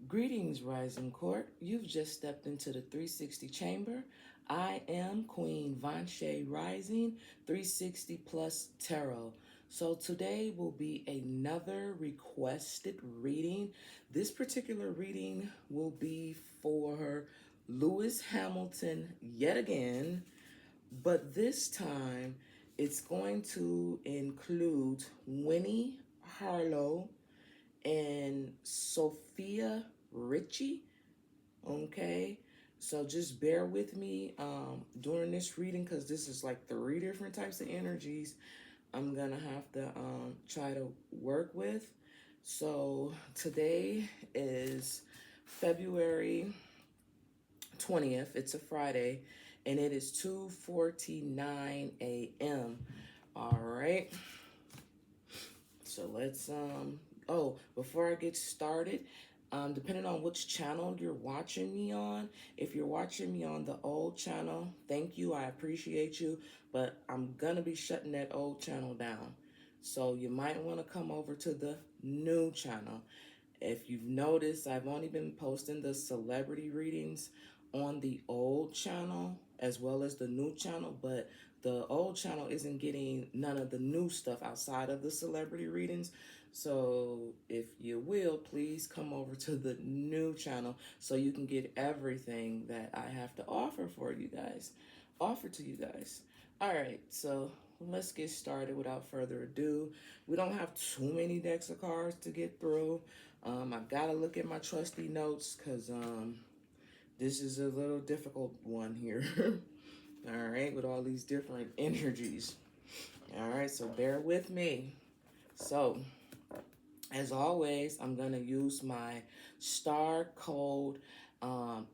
Greetings, Rising Court. You've just stepped into the 360 chamber. I am Queen Vanshay Rising, 360 plus Tarot. So today will be another requested reading. This particular reading will be for Lewis Hamilton yet again, but this time it's going to include Winnie Harlow and Sofia Richie. Okay, so just bear with me during this reading because this is like 3 different types of energies I'm gonna have to try to work with. So today is February 20th. It's a Friday, and it is 2:49 a.m. All right. So let's oh, before I get started, depending on which channel you're watching me on, if you're watching me on the old channel, thank you, I appreciate you, but I'm gonna be shutting that old channel down. So you might want to come over to the new channel. If you've noticed, I've only been posting the celebrity readings on the old channel as well as the new channel, but the old channel isn't getting none of the new stuff outside of the celebrity readings. So if you will, please come over to the new channel so you can get everything that I have to offer for you guys, offer to you guys. All right, so let's get started without further ado. We don't have too many decks of cards to get through. I've got to look at my trusty notes because this is a little difficult one here. All right, with all these different energies. All right, so bear with me. So, as always, I'm going to use my Star Code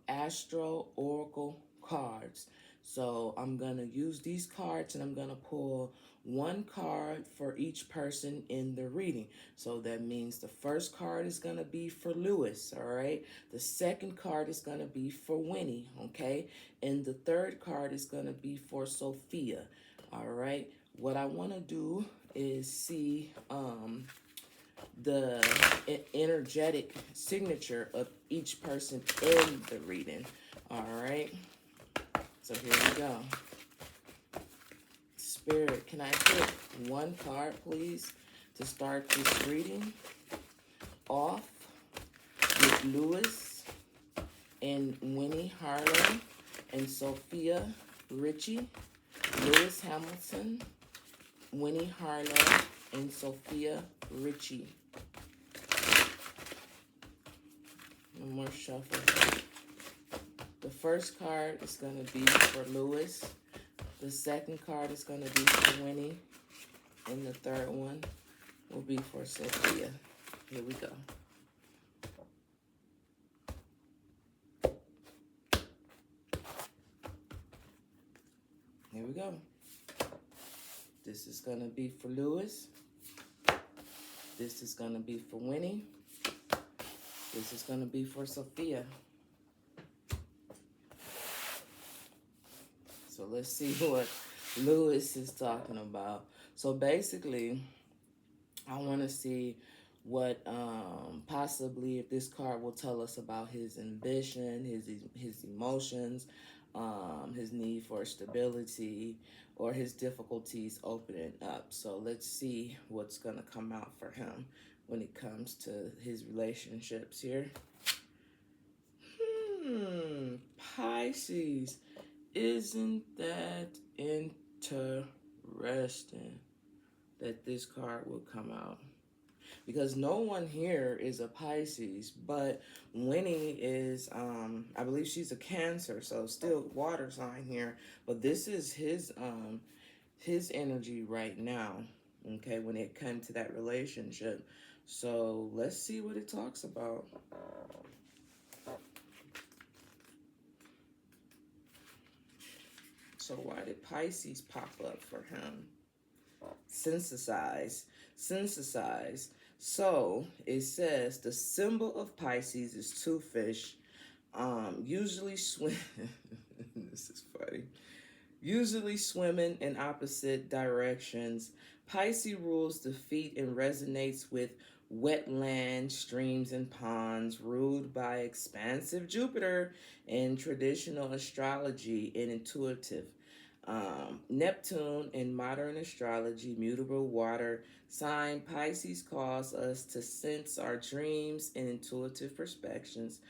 Astro Oracle cards. So I'm going to use these cards and I'm going to pull one card for each person in the reading. So that means the first card is going to be for Lewis, all right? The second card is going to be for Winnie, okay? And the third card is going to be for Sofia, all right? What I want to do is see the energetic signature of each person in the reading. All right. So here we go. Spirit, can I pick one card, please, to start this reading off with Lewis and Winnie Harlow and Sofia Richie? Lewis Hamilton, Winnie Harlow, and Sofia Richie. One more shuffle. The first card is going to be for Lewis. The second card is going to be for Winnie. And the third one will be for Sofia. Here we go. Here we go. This is going to be for Lewis. This is going to be for Winnie. This is going to be for Sofia. So let's see what Lewis is talking about. So basically, I want to see what possibly if this card will tell us about his ambition, his emotions, his need for stability, or his difficulties opening up. So let's see what's going to come out for him when it comes to his relationships here. Pisces. Isn't that interesting that this card will come out? Because no one here is a Pisces, but Winnie is, I believe she's a Cancer, so still water sign here. But this is his energy right now, okay, when it comes to that relationship. So let's see what it talks about. So why did Pisces pop up for him? Synthesize. So it says the symbol of Pisces is two fish. Usually swim. This is funny. Usually swimming in opposite directions. Pisces rules the feet and resonates with wetlands, streams, and ponds ruled by expansive Jupiter in traditional astrology and intuitive. Neptune in modern astrology, mutable water sign Pisces calls us to sense our dreams and intuitive perspectives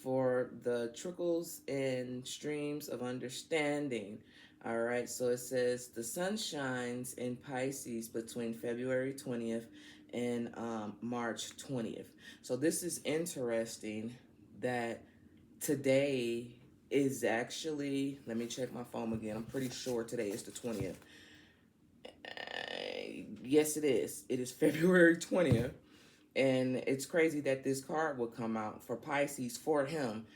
for the trickles and streams of understanding. All right, so it says the sun shines in Pisces between February 20th and March 20th. So this is interesting that today is actually, let me check my phone again. I'm pretty sure today is the 20th. Yes, it is. It is February 20th. And it's crazy that this card would come out for Pisces for him.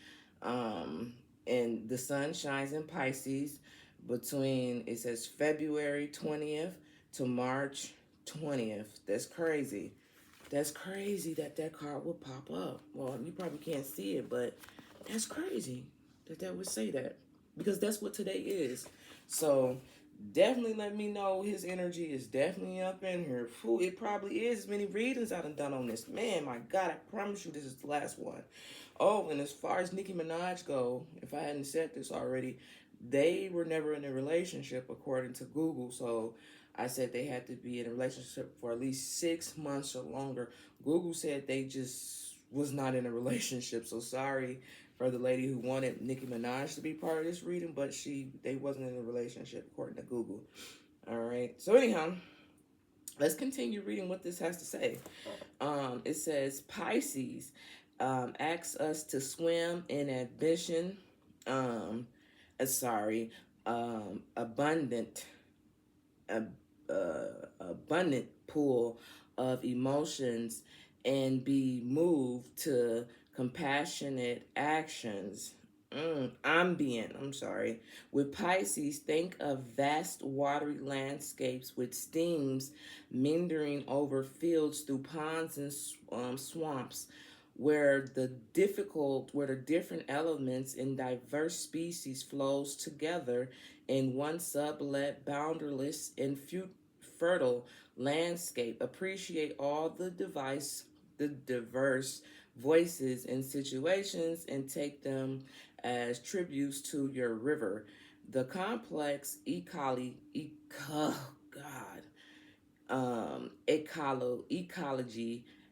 And the sun shines in Pisces between, it says February 20th to March 20th. That's crazy. That's crazy that that card would pop up. Well, you probably can't see it, but that's crazy that that would say that. Because that's what today is. So definitely let me know. His energy is definitely up in here. Whew, it probably is. Many readings I've done on this. Man, my God, I promise you this is the last one. Oh, and as far as Nicki Minaj go, if I hadn't said this already, they were never in a relationship according to Google. So I said they had to be in a relationship for at least 6 months or longer. Google said they just was not in a relationship. So sorry for the lady who wanted Nicki Minaj to be part of this reading, but they wasn't in a relationship according to Google. All right. So anyhow, let's continue reading what this has to say. It says Pisces asks us to swim in ambition. Abundant. Abundant pool of emotions and be moved to compassionate actions. With Pisces, think of vast watery landscapes with streams meandering over fields through ponds and swamps, where the different elements in diverse species flows together in one sublet, boundaryless and fertile landscape. Appreciate all the diverse voices and situations and take them as tributes to your river. The complex ecology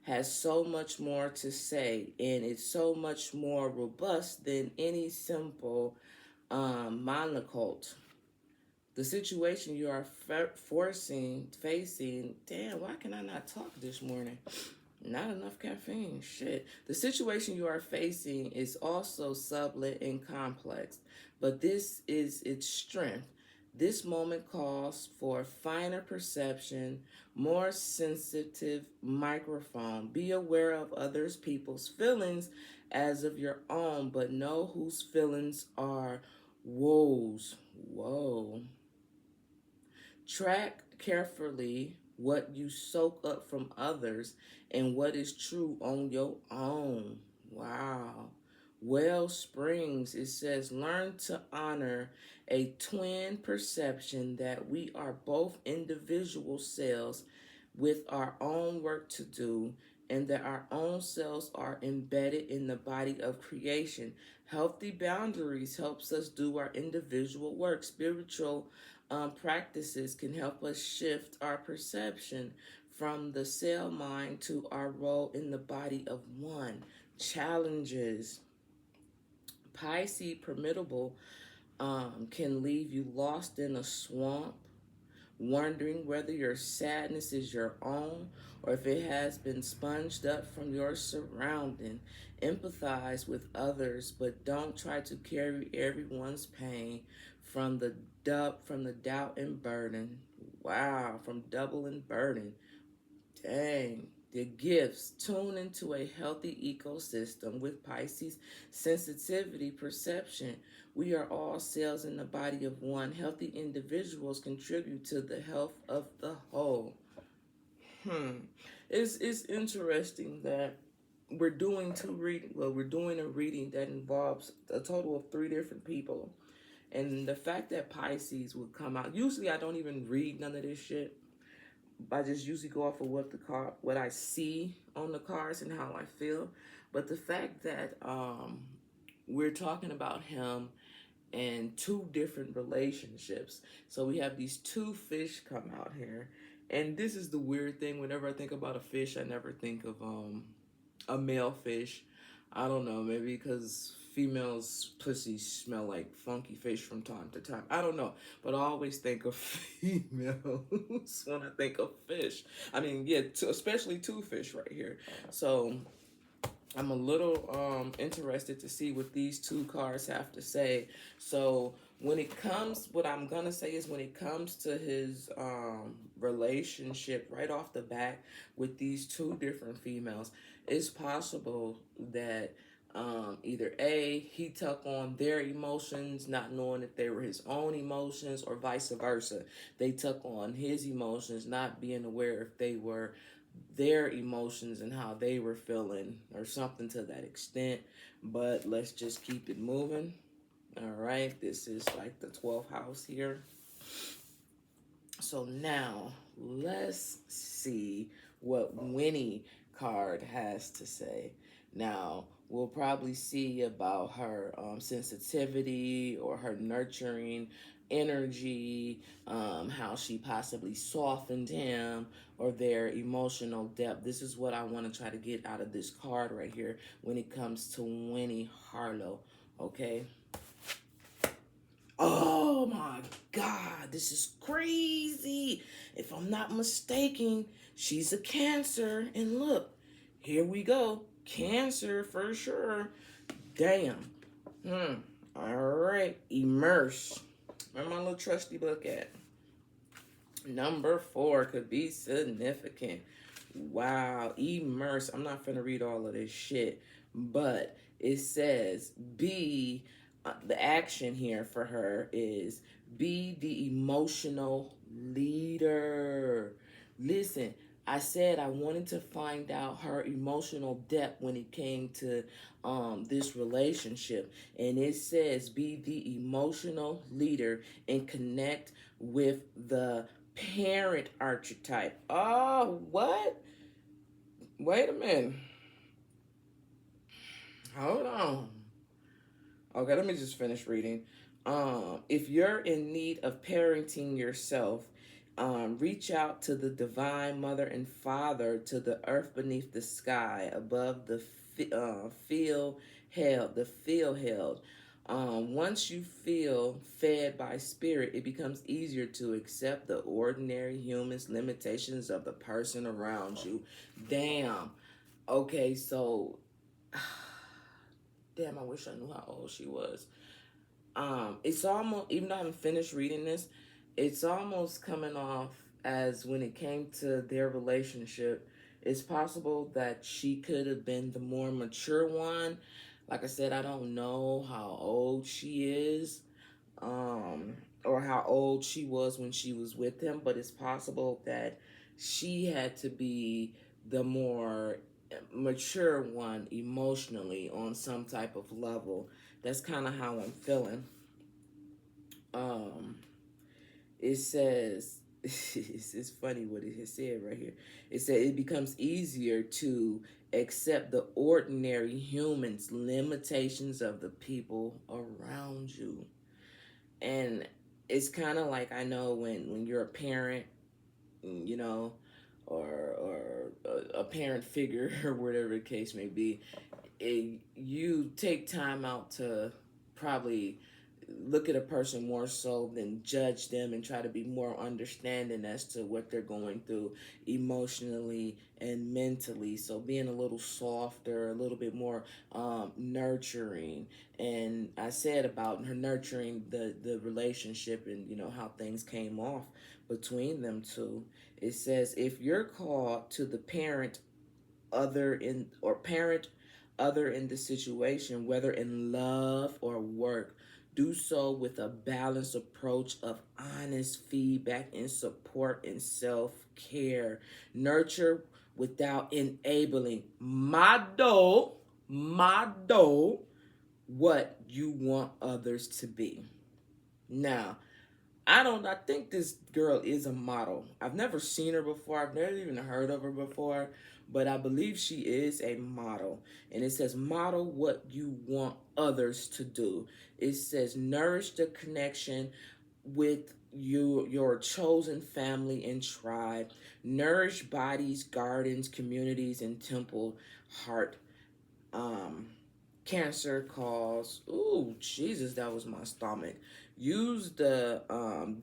has so much more to say, and it's so much more robust than any simple monoculture. The situation you are facing, damn, why can I not talk this morning? Not enough caffeine, shit. The situation you are facing is also sublet and complex, but this is its strength. This moment calls for finer perception, more sensitive microphone. Be aware of others people's feelings as of your own, but know whose feelings are woes. Whoa. Track carefully what you soak up from others and what is true on your own. Wow. Well Springs, it says, learn to honor a twin perception that we are both individual selves with our own work to do and that our own selves are embedded in the body of creation. Healthy boundaries helps us do our individual work. Spiritual practices can help us shift our perception from the cell mind to our role in the body of one. Challenges. Pisces permittable can leave you lost in a swamp, wondering whether your sadness is your own or if it has been sponged up from your surrounding. Empathize with others, but don't try to carry everyone's pain from the doubt and burden. Wow, from double and burden. Dang. The gifts. Tune into a healthy ecosystem with Pisces sensitivity perception. We are all cells in the body of one. Healthy individuals contribute to the health of the whole. It's interesting that we're doing we're doing a reading that involves a total of 3 different people. And the fact that Pisces would come out, usually I don't even read none of this shit. I just usually go off of what I see on the cards and how I feel. But the fact that we're talking about him and two different relationships. So we have these two fish come out here. And this is the weird thing. Whenever I think about a fish, I never think of a male fish. I don't know, maybe because females' pussies smell like funky fish from time to time. I don't know, but I always think of females when I think of fish. I mean, yeah, especially two fish right here. So I'm a little interested to see what these two cards have to say. So when it comes, what I'm gonna say is when it comes to his relationship right off the bat with these two different females, it's possible that either A, he took on their emotions, not knowing that they were his own emotions, or vice versa. They took on his emotions, not being aware if they were their emotions and how they were feeling, or something to that extent. But let's just keep it moving. All right, this is like the 12th house here. So now let's see what Winnie card has to say. Now we'll probably see about her sensitivity or her nurturing energy, how she possibly softened him, or their emotional depth. This is what I want to try to get out of this card right here when it comes to Winnie Harlow. Okay. Oh my God, this is crazy. If I'm not mistaken, she's a Cancer. And look, here we go. Cancer for sure. Damn. All right. Immerse. Where my little trusty book at? Number 4 could be significant. Wow. Immerse. I'm not finna read all of this shit, but it says be the action here for her is be the emotional leader. Listen, I said I wanted to find out her emotional depth when it came to this relationship. And it says be the emotional leader and connect with the parent archetype. Oh, what? Wait a minute. Hold on. Okay, let me just finish reading. If you're in need of parenting yourself, reach out to the divine mother and father, to the earth beneath the sky, above the feel held. Once you feel fed by spirit, it becomes easier to accept the ordinary human's limitations of the person around you. Damn. Okay, so damn, I wish I knew how old she was. It's almost, even though I haven't finished reading this, it's almost coming off as when it came to their relationship, it's possible that she could have been the more mature one. Like I said, I don't know how old she is, or how old she was when she was with him, but it's possible that she had to be the more mature one emotionally on some type of level. That's kind of how I'm feeling. It says, it's funny what it has said right here. It said it becomes easier to accept the ordinary humans' limitations of the people around you. And it's kind of like, I know when you're a parent, you know, or a parent figure or whatever the case may be, you take time out to probably look at a person more so than judge them, and try to be more understanding as to what they're going through emotionally and mentally. So being a little softer, a little bit more nurturing. And I said about her nurturing the relationship, and you know how things came off between them two. It says if you're called to the parent other in the situation, whether in love or work, do so with a balanced approach of honest feedback and support and self-care. Nurture without enabling. Model what you want others to be. Now, I think this girl is a model. I've never seen her before. I've never even heard of her before, but I believe she is a model. And it says, model what you want others to do. It says, nourish the connection with your chosen family and tribe. Nourish bodies, gardens, communities, and temple heart. Um, Cancer calls. Ooh, Jesus, that was my stomach. Use the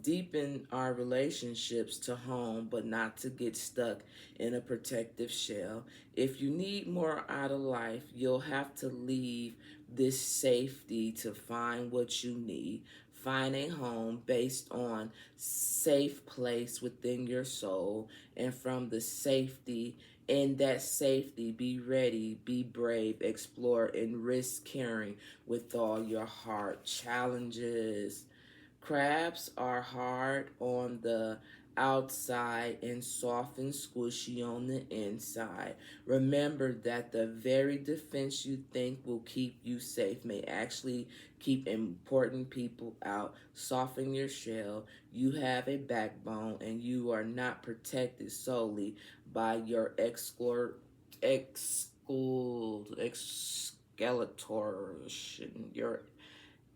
deepen our relationships to home, but not to get stuck in a protective shell. If you need more out of life, you'll have to leave this safety to find what you need. Find a home based on safe place within your soul, and from the safety in that safety, be ready, be brave, explore, and risk caring with all your heart. Challenges. Crabs are hard on the outside and soft and squishy on the inside. Remember that the very defense you think will keep you safe may actually keep important people out. Soften your shell. You have a backbone, and you are not protected solely by your exskeletor, your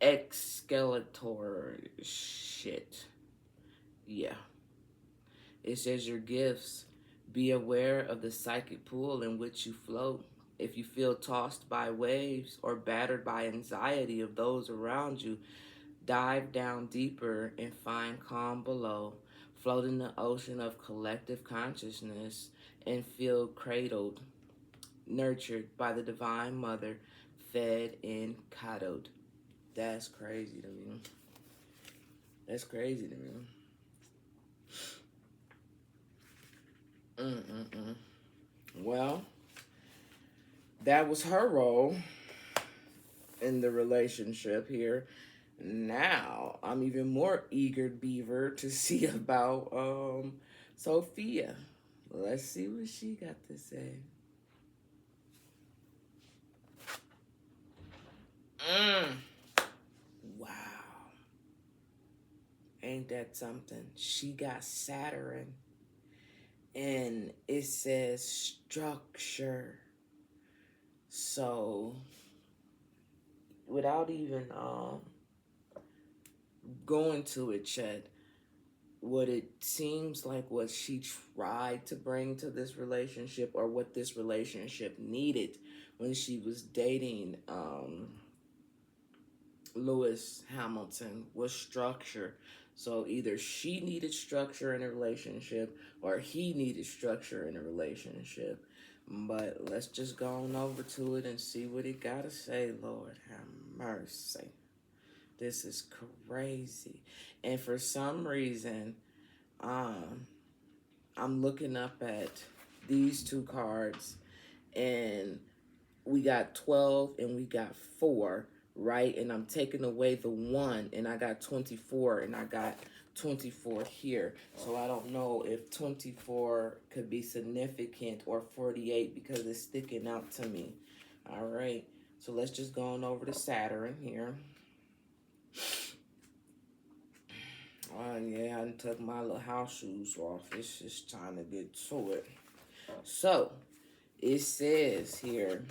Skeletor shit. Yeah. It says your gifts. Be aware of the psychic pool in which you float. If you feel tossed by waves or battered by anxiety of those around you, dive down deeper and find calm below. Float in the ocean of collective consciousness and feel cradled, nurtured by the Divine Mother, fed and coddled. That's crazy to me. That's crazy to me. Mm-mm-mm. Well, that was her role in the relationship here. Now, I'm even more eager, Beaver, to see about Sophia. Let's see what she got to say. Mm. Wow. Ain't that something? She got Saturn, and it says structure. So, without even going to it, Chet, what it seems like what she tried to bring to this relationship, or what this relationship needed when she was dating Lewis Hamilton, was structure. So either she needed structure in a relationship, or he needed structure in a relationship. But let's just go on over to it and see what it got to say. Lord have mercy. This is crazy. And for some reason, um, I'm looking up at these two cards, and we got 12 and we got 4, right? And I'm taking away the 1, and I got 24, and I got 24 here. So I don't know if 24 could be significant, or 48, because it's sticking out to me. All right. So let's just go on over to Saturn here. Oh, yeah, I took my little house shoes off. It's just time to get to it. So, it says here,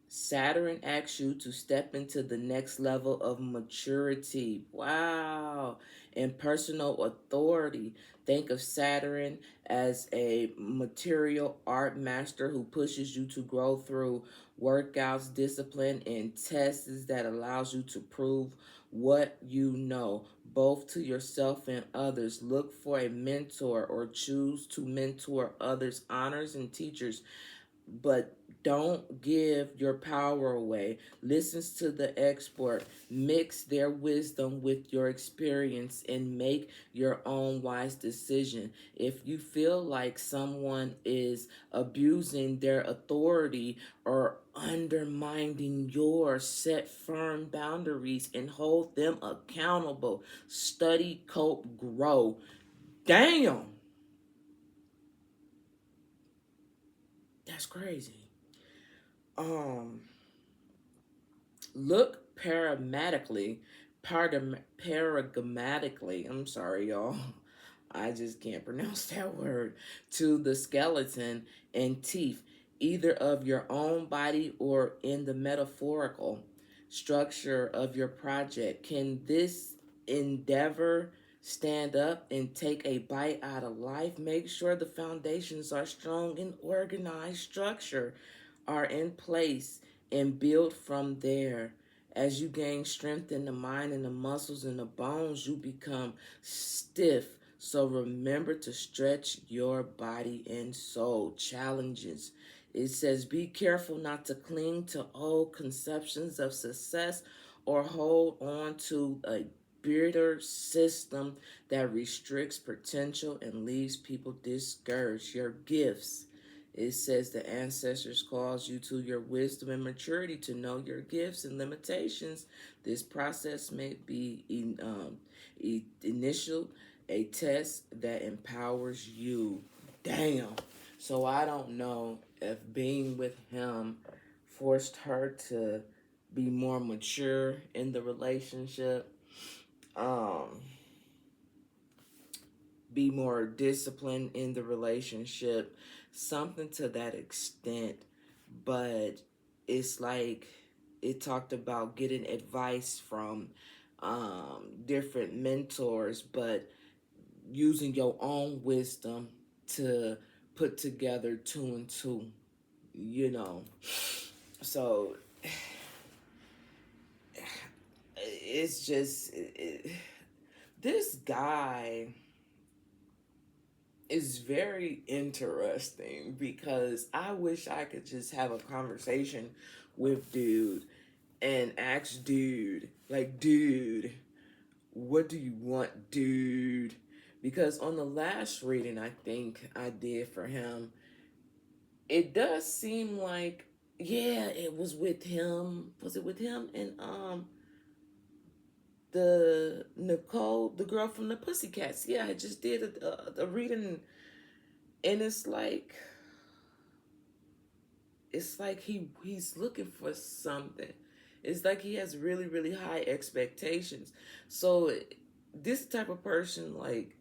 Saturn asks you to step into the next level of maturity. Wow. And personal authority. Think of Saturn as a material art master who pushes you to grow through workouts, discipline, and tests that allows you to prove what you know, both to yourself and others. Look for a mentor or choose to mentor others, honors, and teachers, but don't give your power away. Listens to the expert, mix their wisdom with your experience, and make your own wise decision. If you feel like someone is abusing their authority or undermining yours, set firm boundaries and hold them accountable. Study, cope, grow. Damn. That's crazy. Um, Look Paragmatically, I'm sorry, y'all. I just can't pronounce that word. To the skeleton and teeth, either of your own body or in the metaphorical structure of your project. Can this endeavor stand up and take a bite out of life? Make sure the foundations are strong and organized structure are in place and build from there. As you gain strength in the mind and the muscles and the bones, you become stiff. So remember to stretch your body and soul. Challenges. It says, be careful not to cling to old conceptions of success or hold on to a bitter system that restricts potential and leaves people discouraged. Your gifts. It says the ancestors calls you to your wisdom and maturity to know your gifts and limitations. This process may be initial, a test that empowers you. Damn. So I don't know if being with him forced her to be more mature in the relationship, be more disciplined in the relationship, something to that extent. But it's like it talked about getting advice from different mentors, but using your own wisdom to put together two and two, you know. So it's just this guy is very interesting because I wish I could just have a conversation with dude and ask dude, like, dude, what do you want, dude? Because on the last reading I think I did for him, it does seem like, yeah, it was with him. Was it with him and the Nicole, the girl from the Pussycats? Yeah, I just did a reading, and it's like he's looking for something. It's like he has really, really high expectations. So this type of person, like,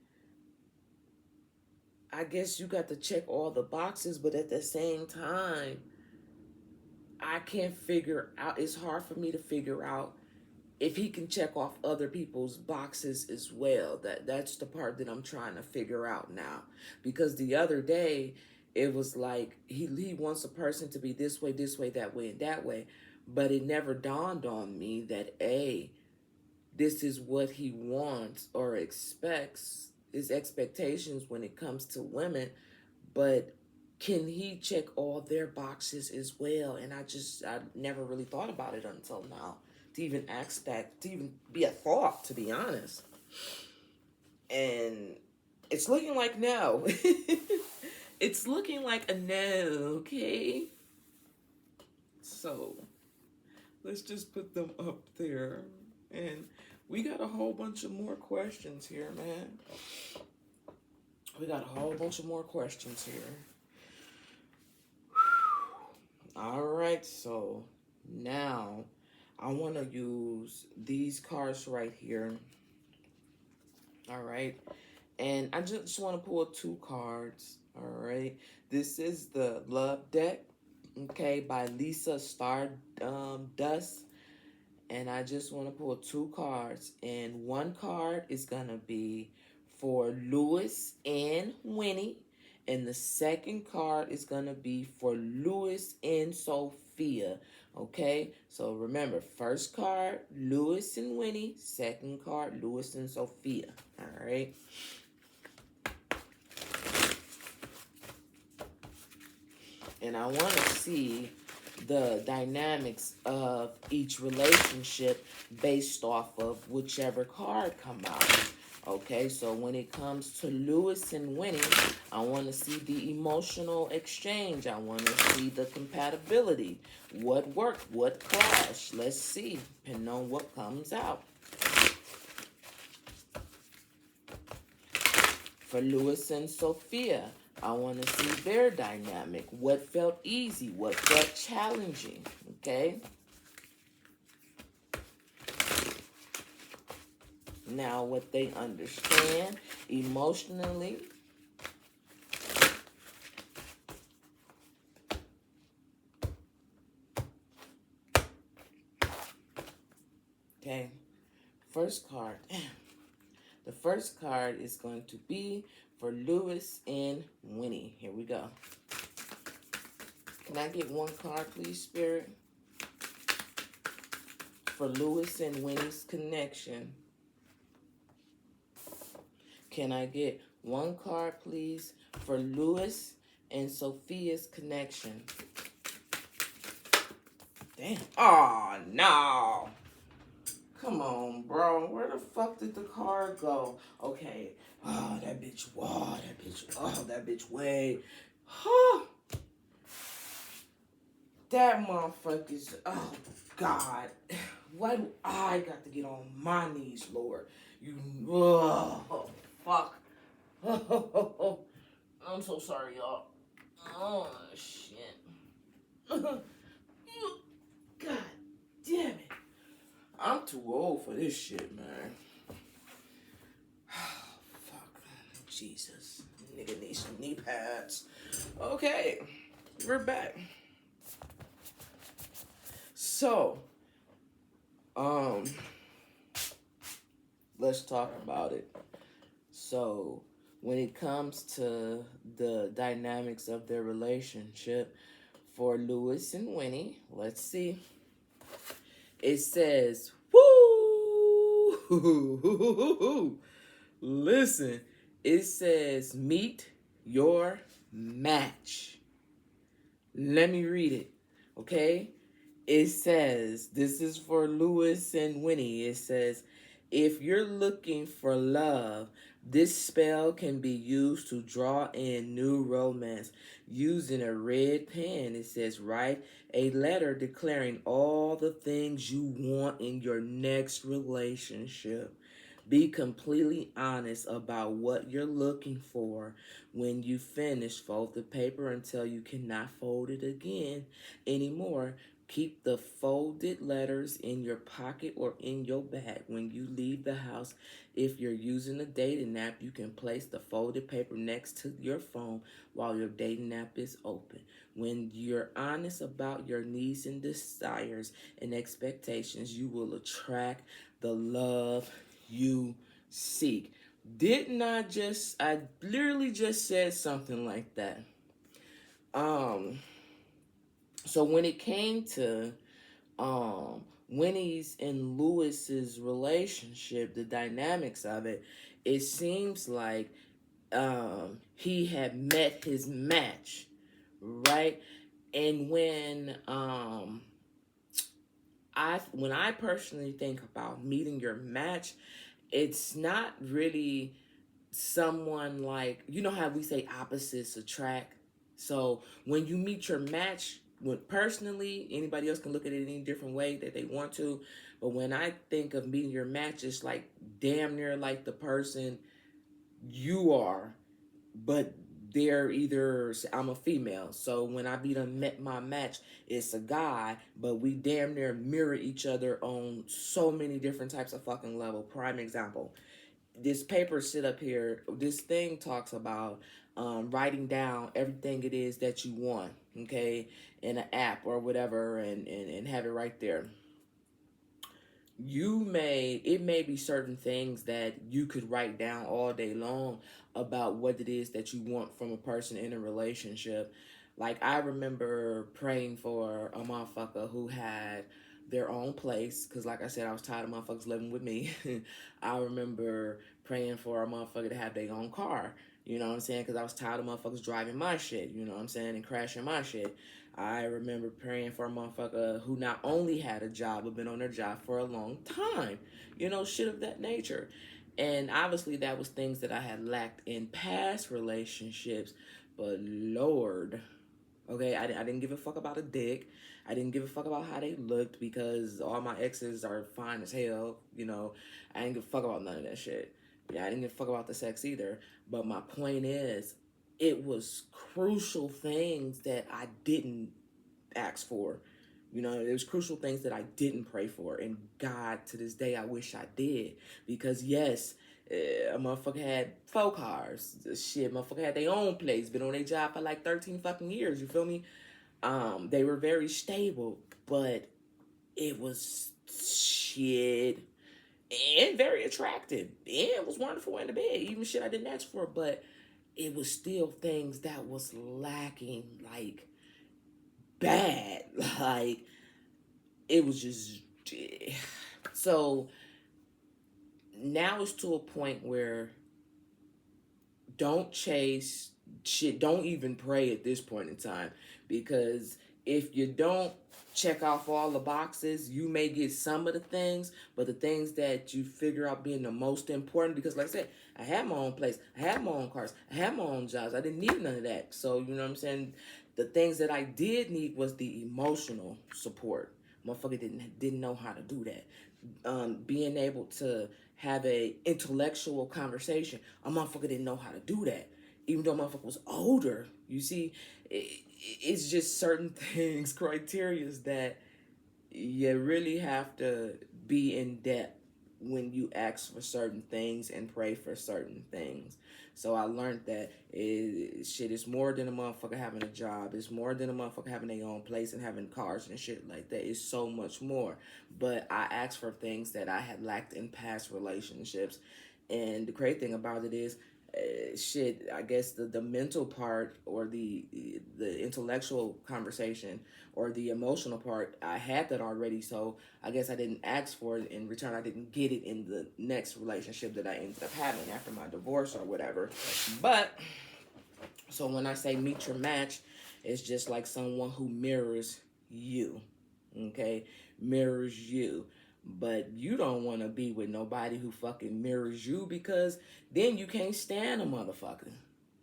I guess you got to check all the boxes, but at the same time, I can't figure out, it's hard for me to figure out if he can check off other people's boxes as well. That's the part that I'm trying to figure out now. Because the other day, it was like he wants a person to be this way, that way, and that way. But it never dawned on me that this is what he wants or expects, his expectations when it comes to women. But can he check all their boxes as well? And I never really thought about it until now, to even ask that, to even be a thought, to be honest. And it's looking like no. It's looking like a no, okay? So let's just put them up there. And we got a whole bunch of more questions here, man. We got a whole bunch of more questions here. All right, so now I want to use these cards right here. All right, and I just want to pull two cards. All right, this is the Love Deck, okay, by Lisa Stardust. And I just want to pull two cards. And one card is going to be for Lewis and Winnie. And the second card is going to be for Lewis and Sophia. Okay? So remember, first card, Lewis and Winnie. Second card, Lewis and Sophia. All right? And I want to see the dynamics of each relationship based off of whichever card come out. Okay, so when it comes to Lewis and Winnie, I want to see the emotional exchange. I want to see the compatibility. What worked? What clashed? Let's see, depending on what comes out. For Lewis and Sophia, I want to see their dynamic. What felt easy? What felt challenging? Okay? Now, what they understand emotionally. Okay, first card. The first card is going to be for Lewis and Winnie. Here we go. Can I get one card, please, Spirit? For Lewis and Winnie's connection. Can I get one card, please, for Lewis and Sofia's connection? Damn. Oh, no. Come on, bro. Where the fuck did the card go? Okay. Oh, that bitch. Whoa, that bitch. Oh, that bitch way. Huh. That motherfucker's. Oh, God. Why do I got to get on my knees, Lord? You. Oh, fuck. I'm so sorry, y'all. Oh, shit. God damn it. I'm too old for this shit, man. Fuck. Jesus. Nigga needs some knee pads. Okay. We're back. So, let's talk about it. So, when it comes to the dynamics of their relationship for Lewis and Winnie, let's see. It says, woo! Listen, it says, meet your match. Let me read it, okay? It says, this is for Lewis and Winnie. It says, if you're looking for love, this spell can be used to draw in new romance. Using a red pen, it says, write a letter declaring all the things you want in your next relationship. Be completely honest about what you're looking for. When you finish, fold the paper until you cannot fold it again anymore. Keep the folded letters in your pocket or in your bag when you leave the house. If you're using a dating app, you can place the folded paper next to your phone while your dating app is open. When you're honest about your needs and desires and expectations, you will attract the love you seek. I literally just said something like that. So when it came to Winnie's and Lewis's relationship, the dynamics of it, it seems like he had met his match, right? And when I personally think about meeting your match, it's not really someone like, you know how we say opposites attract. So when you meet your match, personally, anybody else can look at it any different way that they want to, but when I think of meeting your match, it's like damn near like the person you are, but they're either, I'm a female, so when I met my match, it's a guy, but we damn near mirror each other on so many different types of fucking level. Prime example, this paper sit up here, this thing talks about writing down everything it is that you want, okay, in an app or whatever, and have it right there. It may be certain things that you could write down all day long about what it is that you want from a person in a relationship. Like, I remember praying for a motherfucker who had their own place, because like I said, I was tired of motherfuckers living with me. I remember praying for a motherfucker to have their own car, you know what I'm saying, because I was tired of motherfuckers driving my shit, you know what I'm saying, and crashing my shit. I remember praying for a motherfucker who not only had a job, but been on their job for a long time. You know, shit of that nature. And obviously that was things that I had lacked in past relationships. But Lord, okay, I didn't give a fuck about a dick. I didn't give a fuck about how they looked because all my exes are fine as hell. You know, I didn't give a fuck about none of that shit. Yeah, I didn't give a fuck about the sex either. But my point is, it was crucial things that I didn't ask for. You know, there's crucial things that I didn't pray for, and God, to this day, I wish I did, because yes, a motherfucker had 4 cars. Shit, motherfucker had their own place, been on their job for like 13 fucking years. You feel me? They were very stable, but it was shit and very attractive. And it was wonderful in the bed, even shit I didn't ask for, but it was still things that was lacking, like bad. Like it was just so now it's to a point where don't chase shit, don't even pray at this point in time, because if you don't check off all the boxes, you may get some of the things, but the things that you figure out being the most important, because like I said, I had my own place, I had my own cars, I had my own jobs, I didn't need none of that. So you know what I'm saying, the things that I did need was the emotional support. Motherfucker didn't know how to do that. Being able to have a intellectual conversation, a motherfucker didn't know how to do that, even though motherfucker was older. You see, it's just certain things, criterias that you really have to be in depth when you ask for certain things and pray for certain things. So I learned that shit is more than a motherfucker having a job. It's more than a motherfucker having their own place and having cars and shit like that. It's so much more. But I asked for things that I had lacked in past relationships. And the great thing about it is, shit, I guess the mental part, or the intellectual conversation, or the emotional part, I had that already. So I guess I didn't ask for it in return. I didn't get it in the next relationship that I ended up having after my divorce or whatever. But so when I say meet your match, it's just like someone who mirrors you. Okay, mirrors you. But you don't want to be with nobody who fucking mirrors you, because then you can't stand a motherfucker.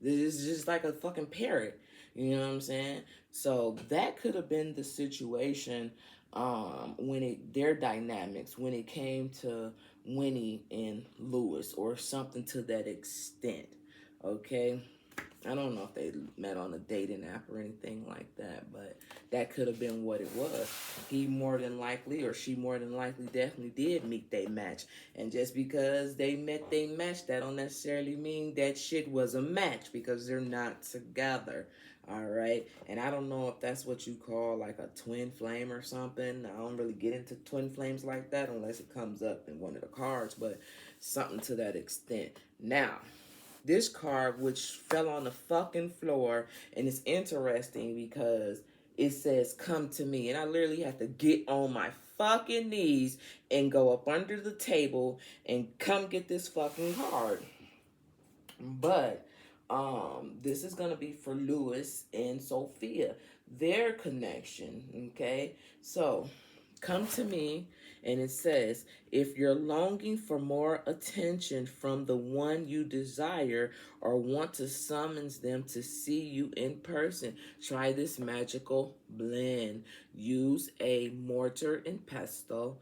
This is just like a fucking parrot. You know what I'm saying? So that could have been the situation, when their dynamics, when it came to Winnie and Lewis, or something to that extent. Okay? I don't know if they met on a dating app or anything like that, but that could have been what it was. He more than likely, or she more than likely, definitely did meet their match. And just because they met their match, that don't necessarily mean that shit was a match, because they're not together. All right. And I don't know if that's what you call like a twin flame or something. I don't really get into twin flames like that unless it comes up in one of the cards, but something to that extent. Now, this card, which fell on the fucking floor, and it's interesting because it says come to me, and I literally have to get on my fucking knees and go up under the table and come get this fucking card. But this is gonna be for Lewis and Sophia, their connection. Okay, so come to me, and it says, if you're longing for more attention from the one you desire, or want to summons them to see you in person, try this magical blend. Use a mortar and pestle.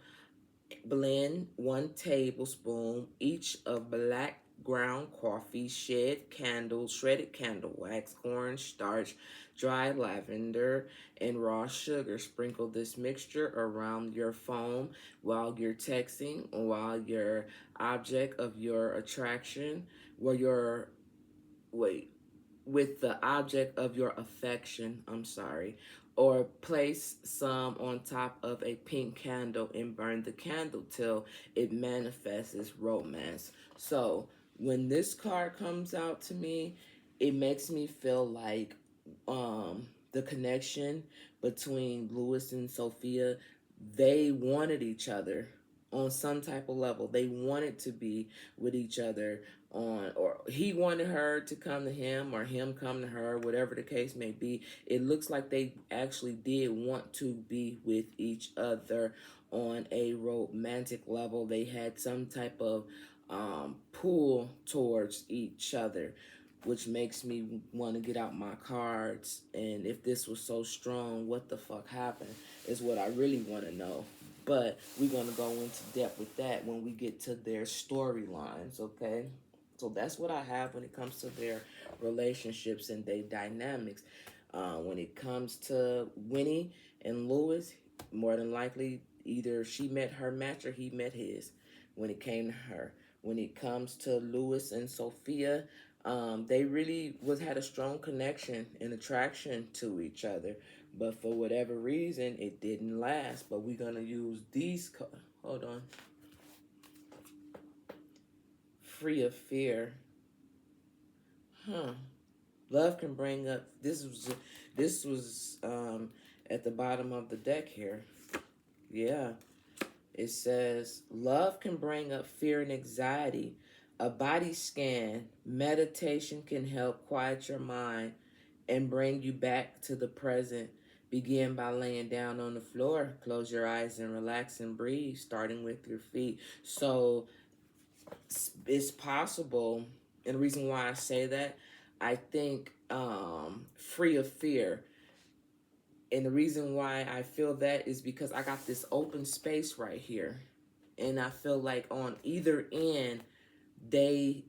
Blend 1 tablespoon each of black ground coffee, shredded candle wax, cornstarch, dried lavender, and raw sugar. Sprinkle this mixture around your phone while you're texting, while your object of your attraction, while your wait with the object of your affection, or place some on top of a pink candle and burn the candle till it manifests as romance. So when this card comes out to me, it makes me feel like the connection between Lewis and Sophia, they wanted each other on some type of level. They wanted to be with each other on, or he wanted her to come to him, or him come to her, whatever the case may be. It looks like they actually did want to be with each other on a romantic level. They had some type of pull towards each other, which makes me want to get out my cards. And if this was so strong, what the fuck happened is what I really want to know. But we're going to go into depth with that when we get to their storylines, okay? So that's what I have when it comes to their relationships and their dynamics. When it comes to Winnie and Lewis, More than likely, either she met her match or he met his when it came to her. When it comes to Lewis and Sophia, they really had a strong connection and attraction to each other. But for whatever reason, it didn't last. But we're going to use these. Hold on. Free of fear. Huh. Love can bring up. This was at the bottom of the deck here. Yeah. It says, love can bring up fear and anxiety. A body scan, meditation can help quiet your mind and bring you back to the present. Begin by laying down on the floor. Close your eyes and relax and breathe, starting with your feet. So it's possible, and the reason why I say that, I think free of fear. And the reason why I feel that is because I got this open space right here. And I feel like on either end, they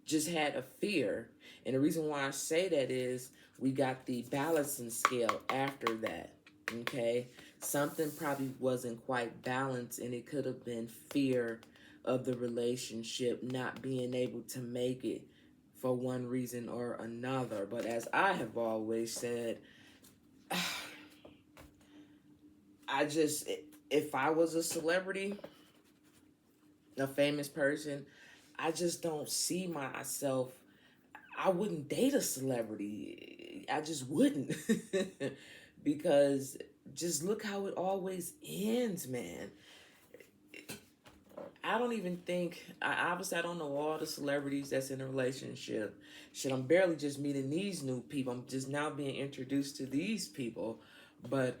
just had a fear. And the reason why I say that is we got the balancing scale after that. Okay? Something probably wasn't quite balanced, and it could have been fear of the relationship not being able to make it for one reason or another. But as I have always said, if I was a celebrity, a famous person, I just don't see myself. I wouldn't date a celebrity. I just wouldn't. Because just look how it always ends, man. I don't even think, obviously I don't know all the celebrities that's in a relationship. Shit, I'm barely just meeting these new people. I'm just now being introduced to these people. But,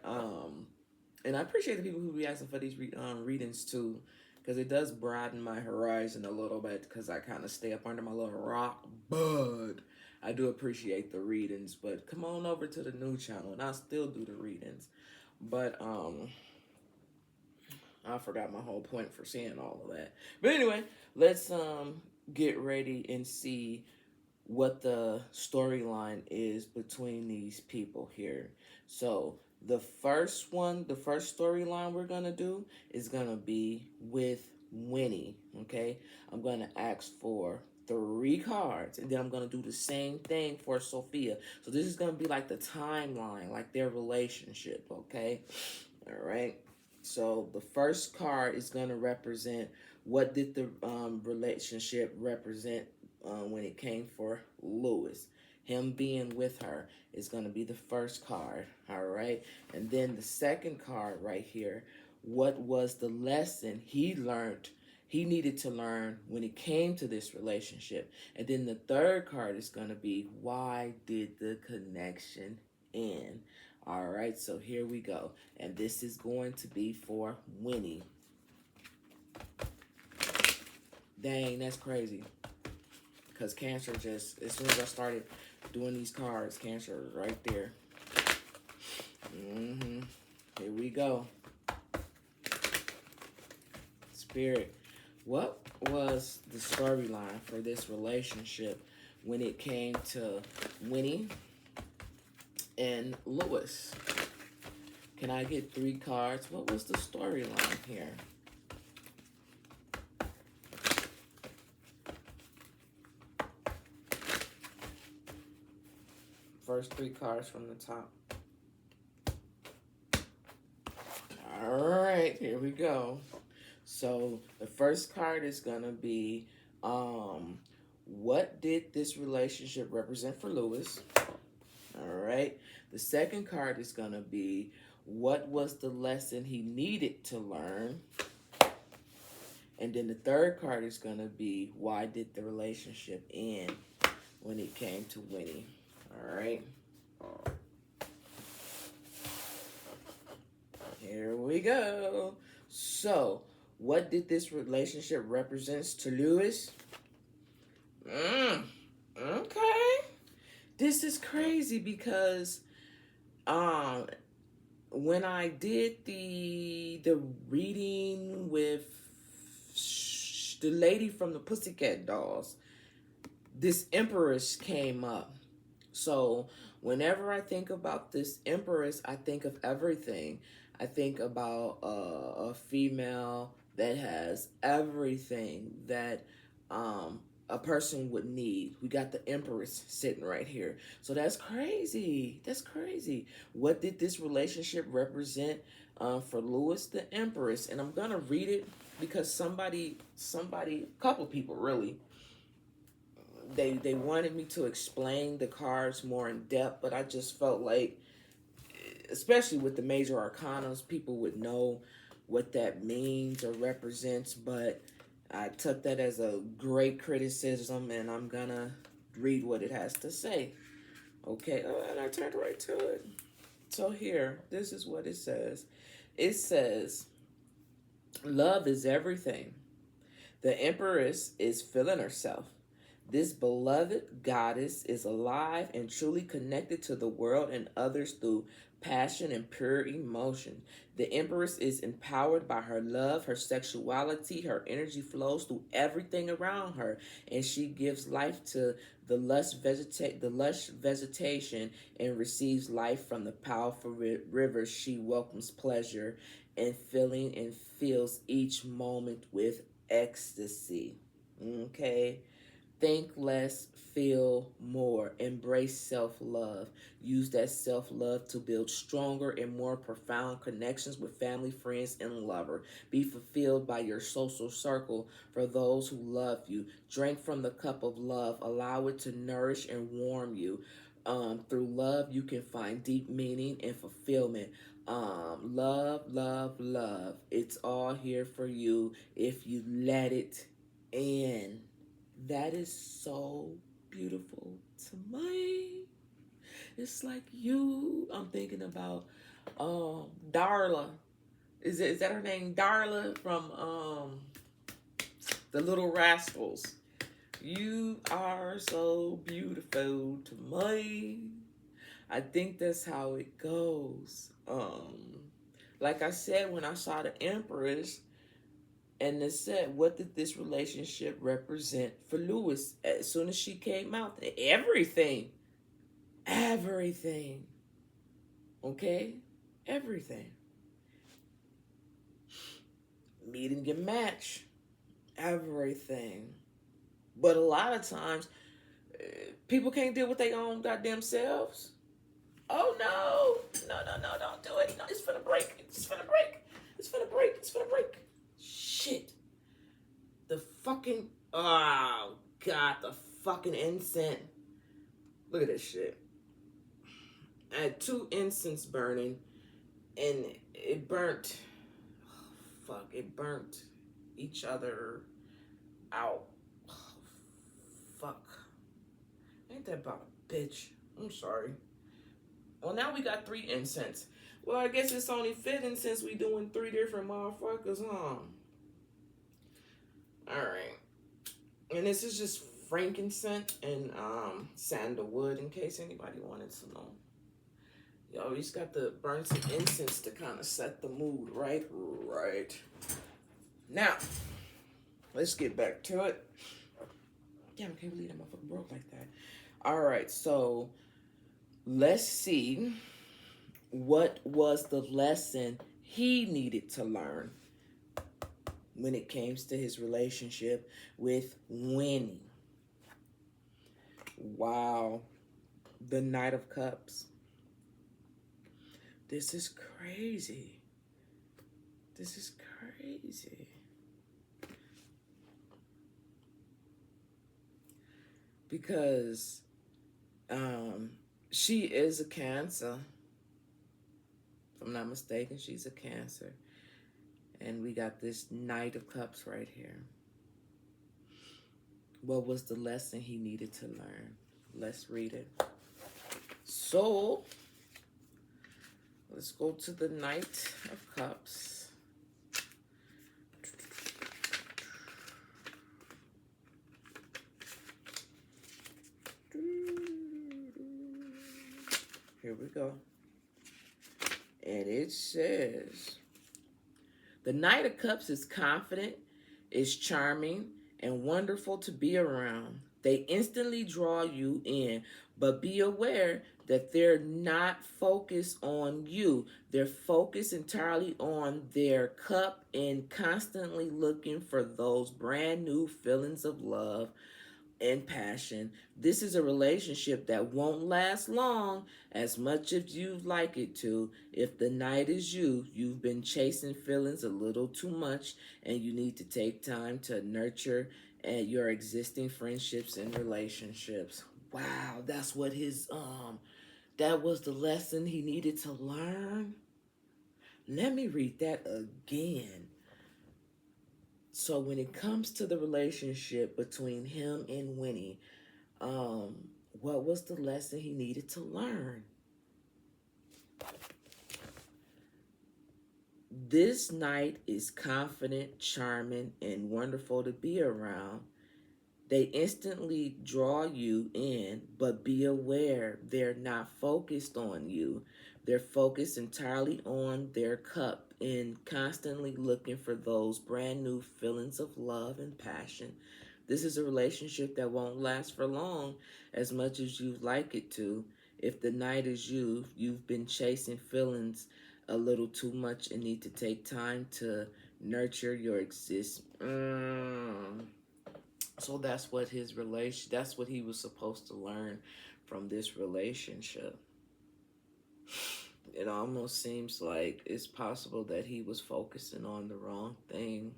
and I appreciate the people who be asking for these readings too, because it does broaden my horizon a little bit, because I kind of stay up under my little rock. But I do appreciate the readings. But come on over to the new channel, and I'll still do the readings. But, I forgot my whole point for saying all of that. But anyway, let's get ready and see what the storyline is between these people here. So the first storyline we're gonna do is gonna be with Winnie. Okay, I'm gonna ask for 3 cards, and then I'm gonna do the same thing for Sophia. So this is gonna be like the timeline, like their relationship. Okay, all right. So the first card is going to represent what did the relationship represent when it came for Lewis. Him being with her is going to be the first card, all right? And then the second card right here, what was the lesson he learned, he needed to learn when it came to this relationship? And then the third card is going to be, why did the connection end? All right, so here we go. And this is going to be for Winnie. Dang, that's crazy. Because Cancer just, as soon as I started doing these cards, Cancer was right there. Here we go. Spirit, what was the storyline for this relationship when it came to Winnie and Lewis? Can I get 3 cards? What was the storyline here? First 3 cards from the top. All right, here we go. So the first card is gonna be, what did this relationship represent for Lewis? All right. The second card is going to be, what was the lesson he needed to learn? And then the third card is going to be, why did the relationship end when it came to Winnie? All right. Here we go. So, what did this relationship represent to Lewis? Okay. This is crazy because when I did the reading with the lady from the Pussycat Dolls, this Empress came up. So Whenever I think about this Empress, I think of everything. I think about a female that has everything that a person would need. We got the Empress sitting right here. So that's crazy. That's crazy. What did this relationship represent for Lewis? The Empress. And I'm going to read it because somebody, a couple people really, they wanted me to explain the cards more in depth, but I just felt like, especially with the major arcanas, people would know what that means or represents, but I took that as a great criticism, and I'm gonna read what it has to say. Okay, and I turned right to it. So here, this is what it says. It says, love is everything. The Empress is feeling herself. This beloved goddess is alive and truly connected to the world and others through passion and pure emotion. The Empress is empowered by her love, her sexuality, her energy flows through everything around her, and she gives life to the lush vegetation and receives life from the powerful rivers. She welcomes pleasure and feeling and fills each moment with ecstasy. Okay? Think less, feel more. Embrace self-love. Use that self-love to build stronger and more profound connections with family, friends, and lover. Be fulfilled by your social circle for those who love you. Drink from the cup of love. Allow it to nourish and warm you. Through love, you can find deep meaning and fulfillment. Love, love, love. It's all here for you if you let it in. That is so beautiful to me. It's like you. I'm thinking about Darla. Is that her name? Darla from The Little Rascals. You are so beautiful to me. I think that's how it goes. Like I said, when I saw the Empress, and it said, what did this relationship represent for Lewis? As soon as she came out, everything. Okay? Everything. Meeting your match. Everything. But a lot of times, people can't deal with their own goddamn selves. Oh no, don't do it. No, it's finna break. It's finna break. Shit. The fucking, oh God, the fucking incense. Look at this shit. I had 2 incense burning, and it burnt, it burnt each other out. Oh, fuck. Ain't that about a bitch? I'm sorry. Well, now we got 3 incense. Well, I guess it's only fitting since we doing 3 different motherfuckers, huh? Alright. And this is just frankincense and sandalwood, in case anybody wanted to know. You always got to burn some incense to kind of set the mood, right? Right. Now, let's get back to it. Damn, I can't believe that motherfucker broke like that. Alright, so let's see what was the lesson he needed to learn when it came to his relationship with Winnie. Wow. The Knight of Cups. This is crazy. This is crazy. Because she is a Cancer. If I'm not mistaken, she's a Cancer. And we got this Knight of Cups right here. What was the lesson he needed to learn? Let's read it. So, let's go to the Knight of Cups. Here we go. And it says, the Knight of Cups is confident, is charming, and wonderful to be around. They instantly draw you in, but be aware that they're not focused on you. They're focused entirely on their cup and constantly looking for those brand new feelings of love and passion. This is a relationship that won't last long as much as you'd like it to. If the night is you, you've been chasing feelings a little too much and you need to take time to nurture your existing friendships and relationships. Wow, that's what his that was the lesson he needed to learn. Let me read that again. So when it comes to the relationship between him and Winnie, um, what was the lesson he needed to learn? This knight is confident, charming, and wonderful to be around. They instantly draw you in, but be aware they're not focused on you. They're focused entirely on their cup and constantly looking for those brand new feelings of love and passion. This is a relationship that won't last for long as much as you'd like it to. If the night is you, you've been chasing feelings a little too much and need to take time to nurture your So that's what that's what he was supposed to learn from this relationship. It almost seems like it's possible that he was focusing on the wrong thing.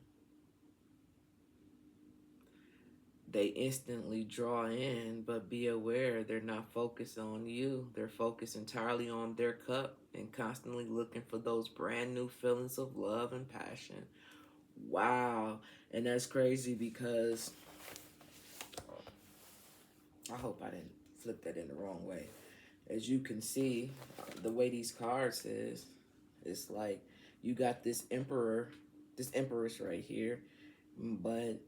They instantly draw in, but be aware they're not focused on you. They're focused entirely on their cup and constantly looking for those brand new feelings of love and passion. Wow. And that's crazy because I hope I didn't flip that in the wrong way. As you can see, the way these cards is, it's like you got this empress right here, but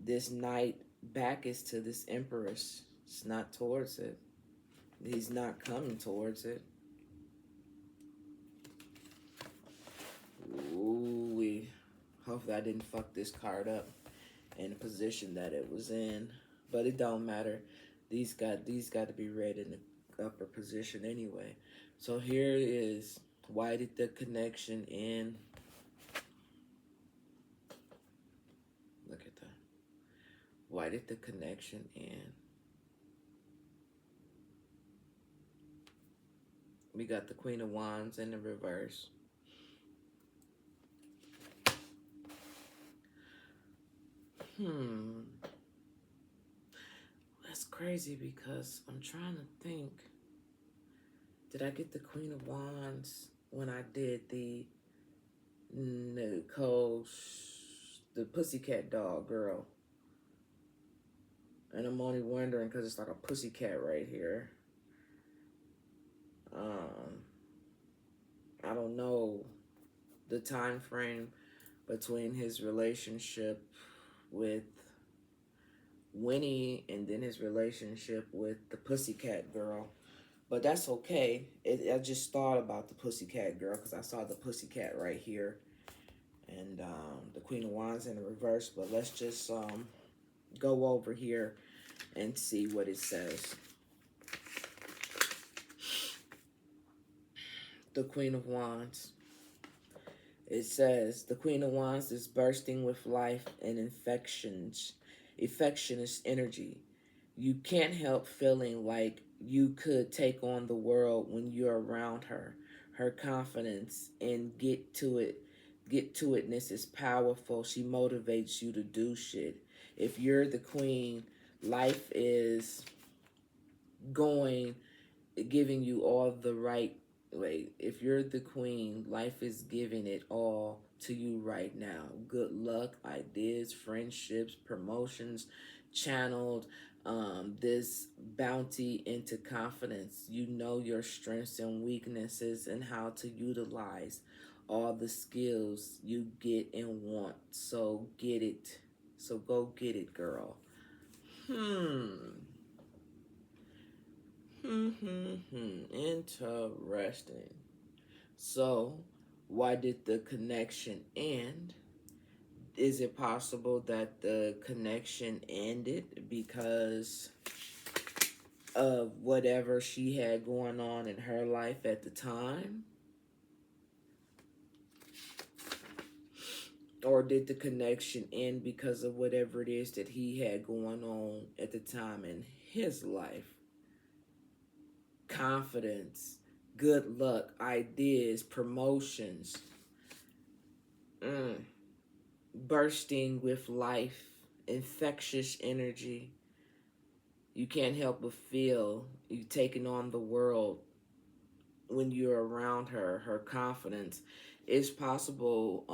this knight back is to this empress. It's not towards it. He's not coming towards it. Ooh, we hopefully I didn't fuck this card up in the position that it was in, but it don't matter. These got to be read in the upper position anyway. So here it is. Why did the connection end? Look at that. Why did the connection end? We got the Queen of Wands in the reverse. That's crazy because I'm trying to think. Did I get the Queen of Wands when I did the pussycat doll girl? And I'm only wondering because it's like a pussycat right here. I don't know the time frame between his relationship with Winnie and then his relationship with the pussycat girl. But that's okay. I just thought about the pussycat girl because I saw the pussycat right here. And the Queen of Wands in the reverse. But let's just go over here and see what it says. The Queen of Wands. It says, the Queen of Wands is bursting with life and infectious energy. You can't help feeling like you could take on the world when you're around her. Her confidence and get to itness is powerful. She motivates you to do shit. If you're the queen, life is giving you all the right way. If you're the queen, life is giving it all to you right now. Good luck, ideas, friendships, promotions, channeled this bounty into confidence. You know your strengths and weaknesses and how to utilize all the skills you get and want. So get it. So go get it, girl. Interesting. So, why did the connection end? Is it possible that the connection ended because of whatever she had going on in her life at the time? Or did the connection end because of whatever it is that he had going on at the time in his life? Confidence, good luck, ideas, promotions, bursting with life, infectious energy. You can't help but feel you taking on the world when you're around her. Her confidence. It's possible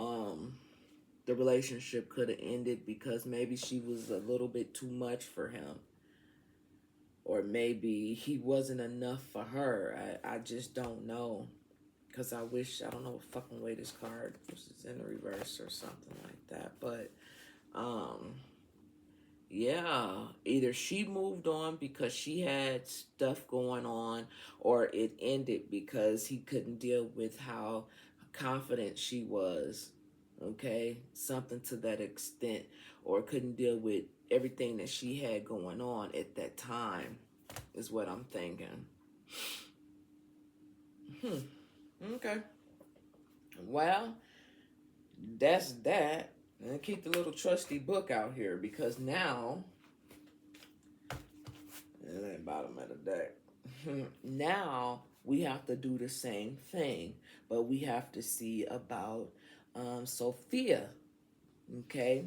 the relationship could have ended because maybe she was a little bit too much for him, or maybe he wasn't enough for her. I just don't know, because I don't know what fucking way this card was in reverse or something like that. But yeah, either she moved on because she had stuff going on, or it ended because he couldn't deal with how confident she was. Okay, something to that extent, or couldn't deal with everything that she had going on at that time, is what I'm thinking. Okay. Well, that's that. And keep the little trusty book out here, because now, it ain't bottom of the deck. Now we have to do the same thing, but we have to see about Sofia. Okay.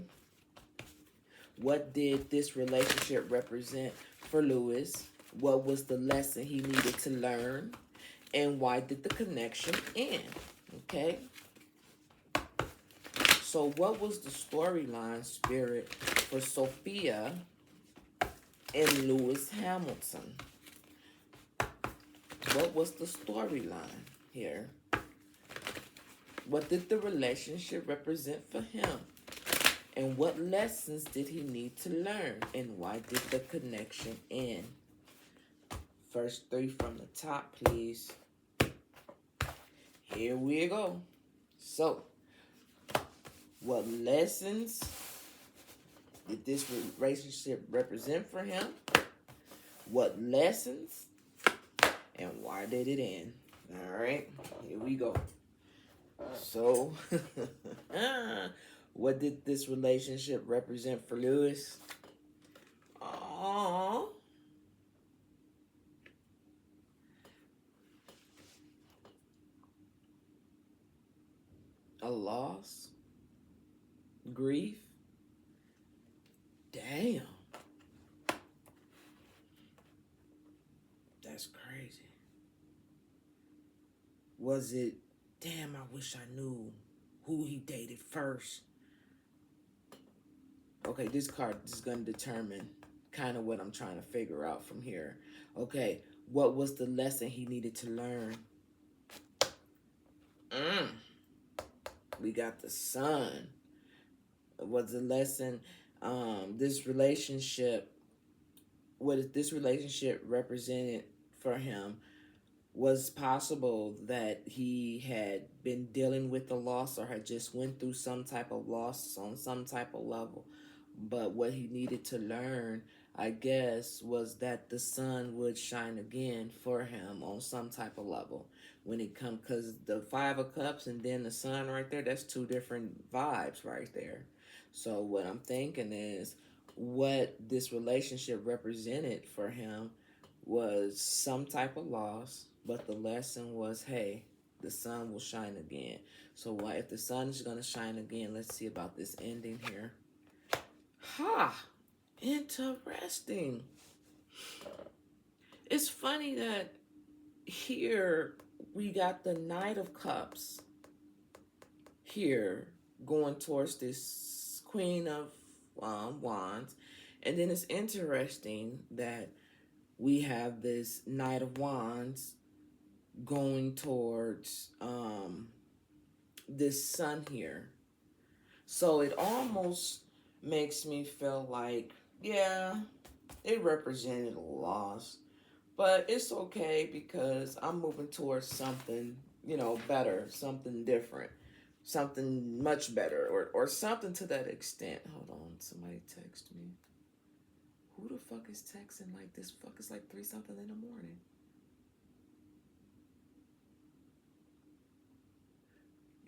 What did this relationship represent for Lewis? What was the lesson he needed to learn? And why did the connection end? Okay. So what was the storyline, Spirit, for Sofia and Lewis Hamilton? What was the storyline here? What did the relationship represent for him? And what lessons did he need to learn? And why did the connection end? First three from the top, please. Here we go. So, what lessons did this relationship represent for him? What lessons? And why did it end? All right, here we go. So, what did this relationship represent for Lewis? Aww. A loss? Grief? Damn. That's crazy. Was it, damn, I wish I knew who he dated first? Okay, this card is going to determine kind of what I'm trying to figure out from here. Okay, what was the lesson he needed to learn? We got the Sun. Was the lesson, this relationship, what this relationship represented for him? Was possible that he had been dealing with the loss, or had just went through some type of loss on some type of level. But what he needed to learn, I guess, was that the sun would shine again for him on some type of level when it comes, because the Five of Cups and then the sun right there, that's two different vibes right there. So what I'm thinking is, what this relationship represented for him was some type of loss, but the lesson was, hey, the sun will shine again. So why, if the sun is going to shine again, let's see about this ending here. Ha! Interesting. It's funny that here we got the Knight of Cups here going towards this Queen of Wands. And then it's interesting that we have this Knight of Wands going towards this sun here. So it almost makes me feel like, yeah, it represented a loss. But it's okay, because I'm moving towards something, better, something different, something much better, or something to that extent. Hold on, somebody text me. who the fuck is texting like this? Fuck, it's like 3 something in the morning.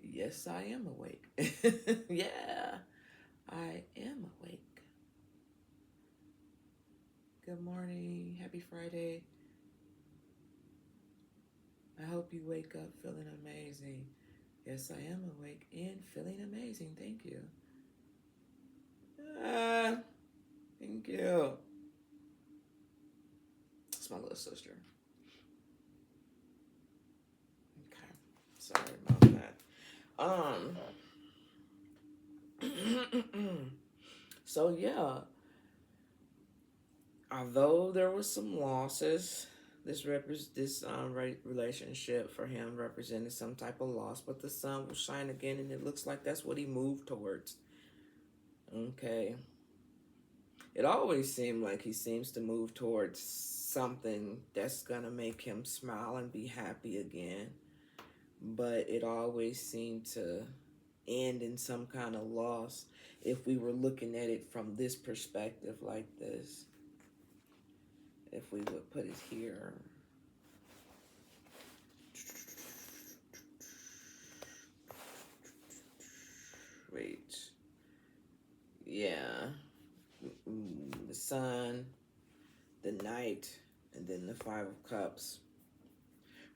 Yes, I am awake. Yeah, I am awake. Good morning. Happy Friday. I hope you wake up feeling amazing. Yes, I am awake and feeling amazing. Thank you. Thank you. It's my little sister. Okay. Sorry about that. So yeah, although there was some losses, this relationship for him represented some type of loss, but the sun will shine again, and it looks like that's what he moved towards. Okay. It always seemed like he seems to move towards something that's gonna make him smile and be happy again, but it always seemed to end in some kind of loss if we were looking at it from this perspective like this. If we would put it here. Wait. Yeah. The sun, the knight, and then the 5 of cups.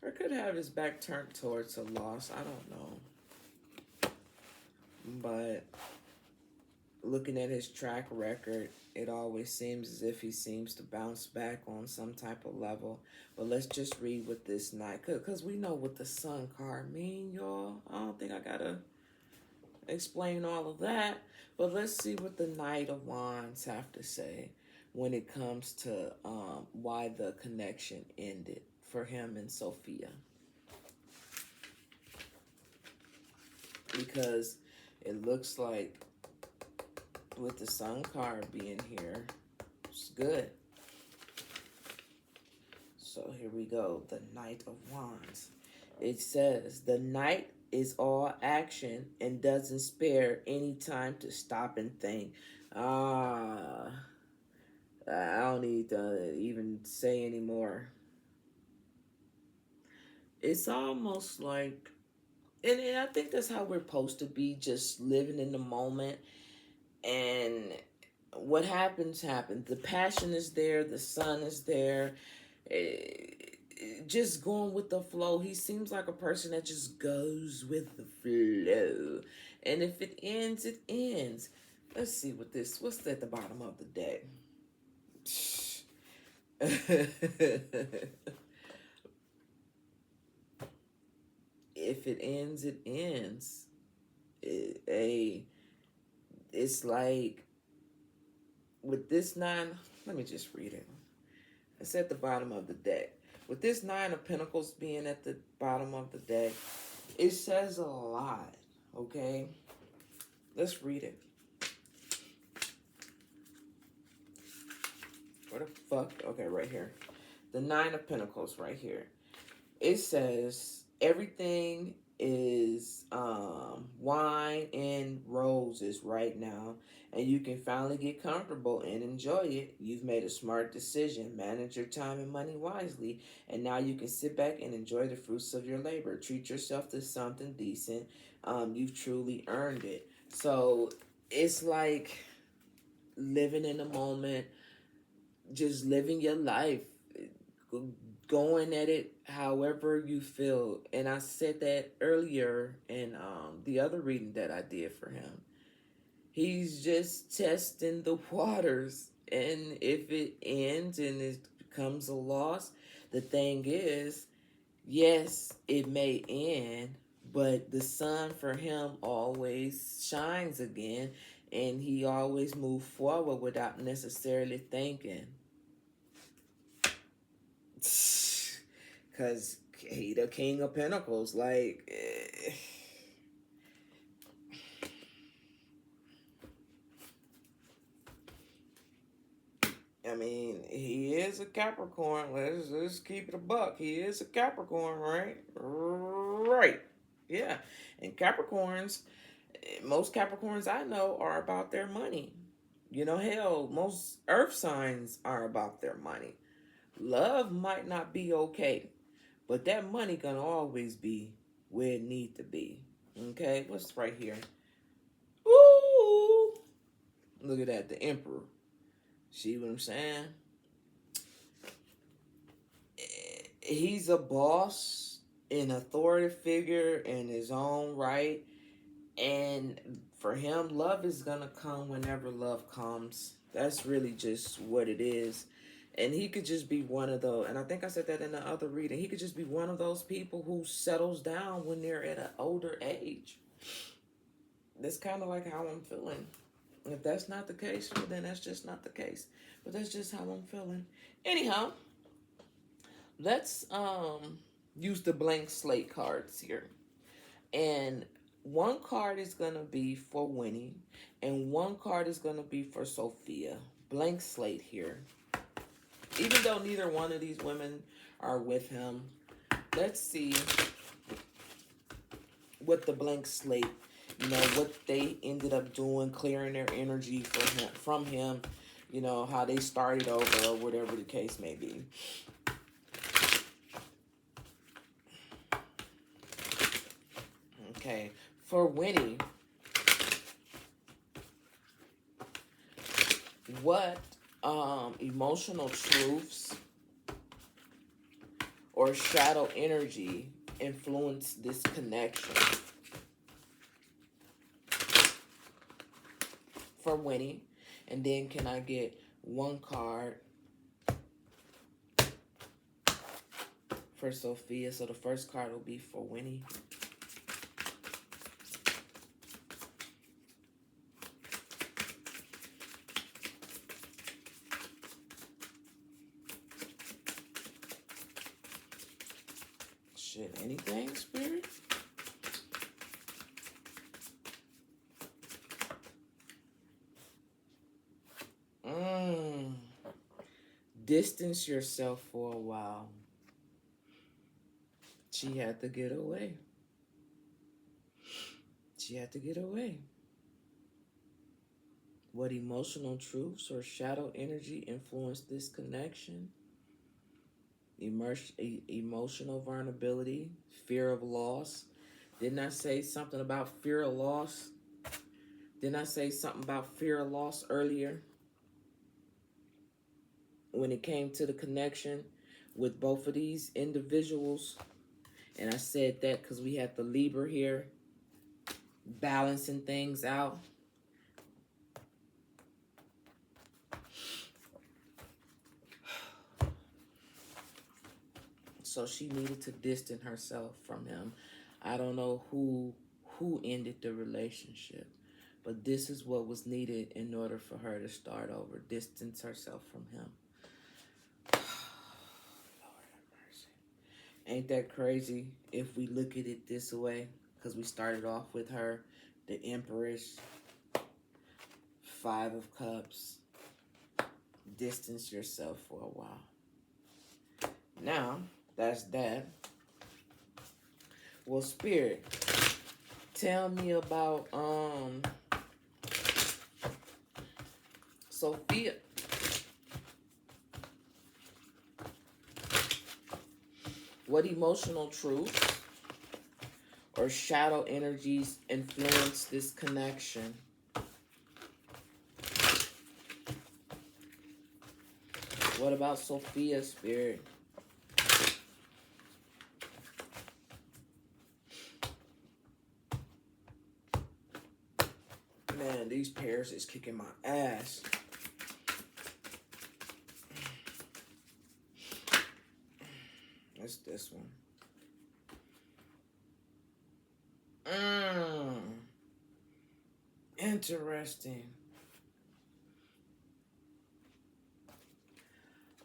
Or could have his back turned towards a loss. I don't know. But looking at his track record, it always seems as if he seems to bounce back on some type of level. But let's just read what this knight, because we know what the sun card mean, y'all. I don't think I gotta explain all of that. But let's see what the Knight of Wands have to say when it comes to why the connection ended for him and Sofia. Because it looks like with the Sun card being here, it's good. So here we go, the Knight of Wands. It says, the Knight is all action and doesn't spare any time to stop and think. I don't need to even say anymore. It's almost like, and I think that's how we're supposed to be, just living in the moment. And what happens. The passion is there. The sun is there. Just going with the flow. He seems like a person that just goes with the flow. And if it ends, it ends. Let's see what's at the bottom of the deck. If it ends, it ends. It's like with this 9, let me just read it. It's at the bottom of the deck. With this 9 of Pentacles being at the bottom of the deck, it says a lot, okay? Let's read it. Where the fuck? Okay, right here. The 9 of Pentacles right here. It says everything is wine and roses right now, and you can finally get comfortable and enjoy it. You've made a smart decision. Manage your time and money wisely, and now you can sit back and enjoy the fruits of your labor. Treat yourself to something decent. You've truly earned it. So it's like living in the moment, just living your life, going at it however you feel. And I said that earlier in the other reading that I did for him. He's just testing the waters, and if it ends and it becomes a loss, the thing is, yes, it may end, but the sun for him always shines again, and he always moves forward without necessarily thinking. Because he the King of Pentacles, like, I mean, he is a Capricorn. Let's keep it a buck. He is a Capricorn, right? Right. Yeah. And Capricorns, most Capricorns I know are about their money. You know, hell, most earth signs are about their money. Love might not be okay, but that money gonna always be where it need to be. Okay, what's right here? Ooh, look at that, the emperor. See what I'm saying? He's a boss, an authority figure in his own right. And for him, love is going to come whenever love comes. That's really just what it is. And he could just be one of those. And I think I said that in the other reading. He could just be one of those people who settles down when they're at an older age. That's kind of like how I'm feeling. If that's not the case, well, then that's just not the case. But that's just how I'm feeling. Anyhow, let's use the blank slate cards here. And one card is going to be for Winnie, and one card is going to be for Sofia. Blank slate here. Even though neither one of these women are with him, let's see what the blank slate, you know, what they ended up doing, clearing their energy from him, you know, how they started over or whatever the case may be. Okay, for Winnie, what emotional truths or shadow energy influence this connection? For Winnie, and then can I get one card for Sofia? So the first card will be for Winnie. Shit, anything, Spirit? Distance yourself for a while. She had to get away. She had to get away. What emotional truths or shadow energy influence this connection? Emotional vulnerability, fear of loss. Didn't I say something about fear of loss? Didn't I say something about fear of loss earlier? When it came to the connection with both of these individuals. And I said that because we had the Libra here balancing things out. So she needed to distance herself from him. I don't know who ended the relationship, but this is what was needed in order for her to start over. Distance herself from him. Lord have mercy. Ain't that crazy if we look at it this way? Because we started off with her, the Empress, 5 of Cups. Distance yourself for a while. Now, that's that. Well, Spirit, tell me about Sofia. What emotional truths or shadow energies influence this connection? What about Sofia, Spirit? Man, these pairs is kicking my ass. It's this one. Interesting.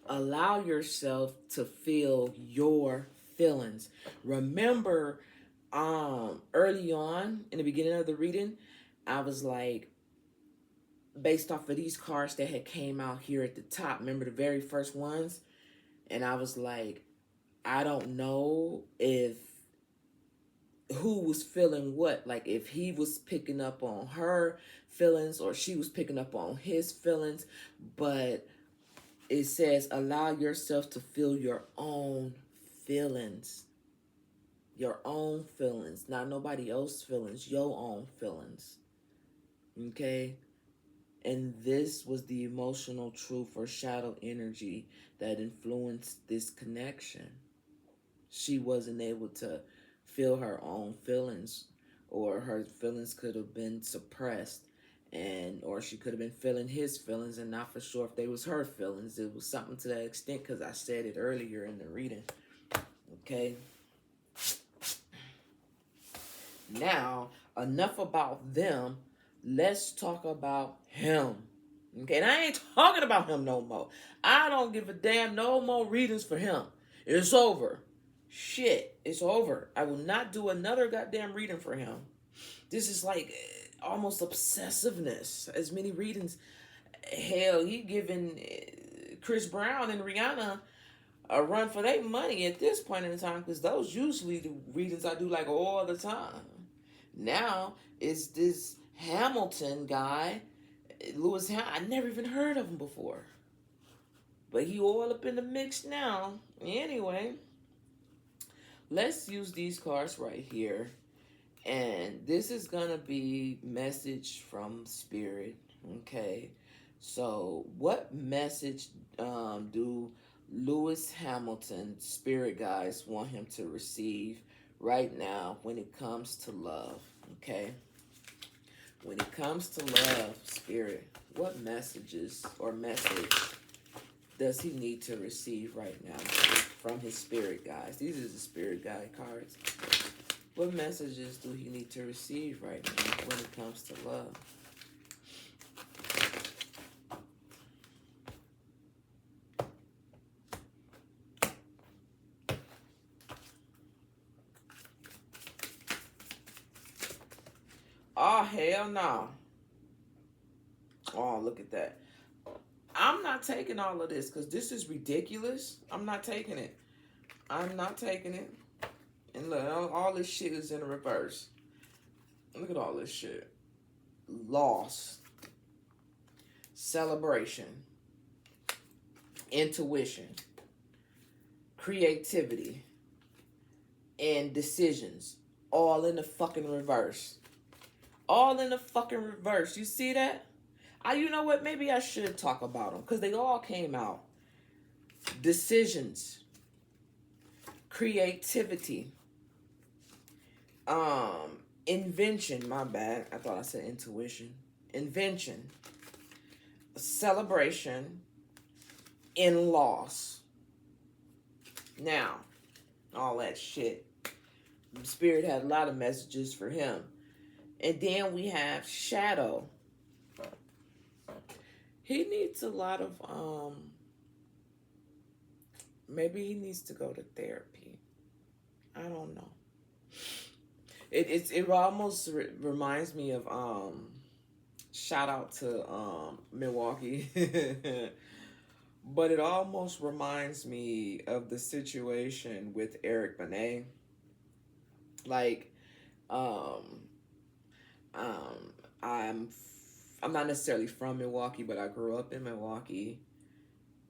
Allow yourself to feel your feelings. Remember, early on in the beginning of the reading, I was like, based off of these cards that had came out here at the top, remember the very first ones? And I was like, I don't know if who was feeling what. Like if he was picking up on her feelings or she was picking up on his feelings. But it says allow yourself to feel your own feelings. Your own feelings, not nobody else's feelings, your own feelings. Okay? And this was the emotional truth or shadow energy that influenced this connection. She wasn't able to feel her own feelings, or her feelings could have been suppressed, and or she could have been feeling his feelings and not for sure if they was her feelings. It was something to that extent because I said it earlier in the reading. Okay? Now, enough about them. Let's talk about him. Okay, and I ain't talking about him no more. I don't give a damn. No more readings for him. It's over. Shit, it's over. I will not do another goddamn reading for him. This is like almost obsessiveness. As many readings. Hell, he giving Chris Brown and Rihanna a run for their money at this point in time, because those usually the readings I do like all the time. Now it's this Hamilton guy, Lewis Hamilton. I never even heard of him before, but he all up in the mix now. Anyway, let's use these cards right here, and this is gonna be message from Spirit. Okay, so what message do Lewis Hamilton spirit guides want him to receive right now when it comes to love? Okay, when it comes to love, Spirit, what messages or message does he need to receive right now from his spirit guides? These are the spirit guide cards. What messages do he need to receive right now when it comes to love? Oh, hell no. Oh, look at that. I'm not taking all of this because this is ridiculous. I'm not taking it. I'm not taking it. And look, all this shit is in reverse. Look at all this shit. Loss. Celebration. Intuition. Creativity. And decisions. All in the fucking reverse. All in the fucking reverse. You see that? You know what? Maybe I should talk about them because they all came out. Decisions. Creativity. Invention. My bad. I thought I said intuition. Invention. Celebration. And loss. Now, all that shit. Spirit had a lot of messages for him. And then we have shadow. He needs a lot of, maybe he needs to go to therapy. I don't know. It almost reminds me of, shout out to, Milwaukee. But it almost reminds me of the situation with Eric Benet. Like, I'm not necessarily from Milwaukee, but I grew up in Milwaukee.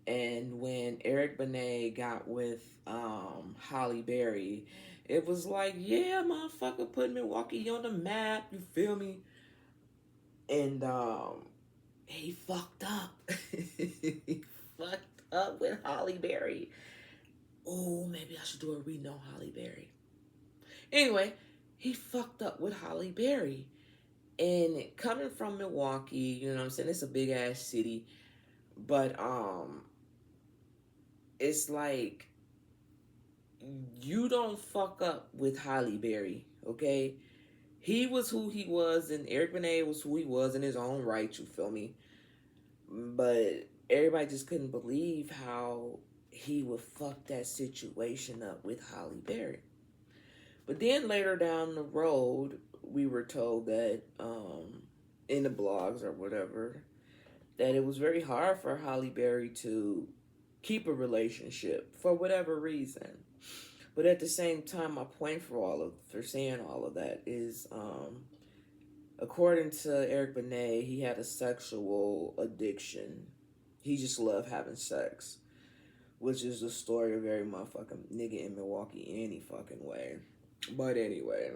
And when Eric Benet got with Halle Berry, it was like, yeah, motherfucker, put Milwaukee on the map. You feel me? And he fucked up. He fucked up with Halle Berry. Oh, maybe I should do a reading on Halle Berry. Anyway, he fucked up with Halle Berry. And coming from Milwaukee, you know what I'm saying? It's a big ass city. But it's like you don't fuck up with Halle Berry, okay? He was who he was, and Eric Benet was who he was in his own right, you feel me? But everybody just couldn't believe how he would fuck that situation up with Halle Berry. But then later down the road, we were told that in the blogs or whatever, that it was very hard for Halle Berry to keep a relationship for whatever reason. But at the same time, my point for saying all of that is, according to Eric Benet, he had a sexual addiction. He just loved having sex, which is the story of every motherfucking nigga in Milwaukee any fucking way. But anyway,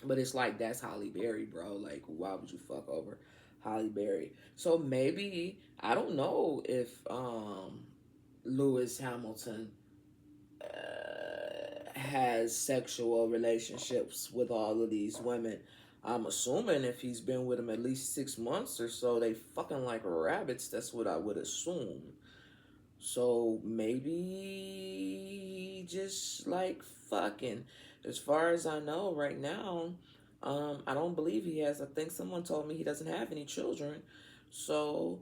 but it's like, that's Holly Berry, bro. Like, why would you fuck over Holly Berry? So maybe, I don't know if Lewis Hamilton has sexual relationships with all of these women. I'm assuming if he's been with them at least 6 months or so, they fucking like rabbits. That's what I would assume. So maybe just like fucking. As far as I know right now, I don't believe he has. I think someone told me he doesn't have any children. So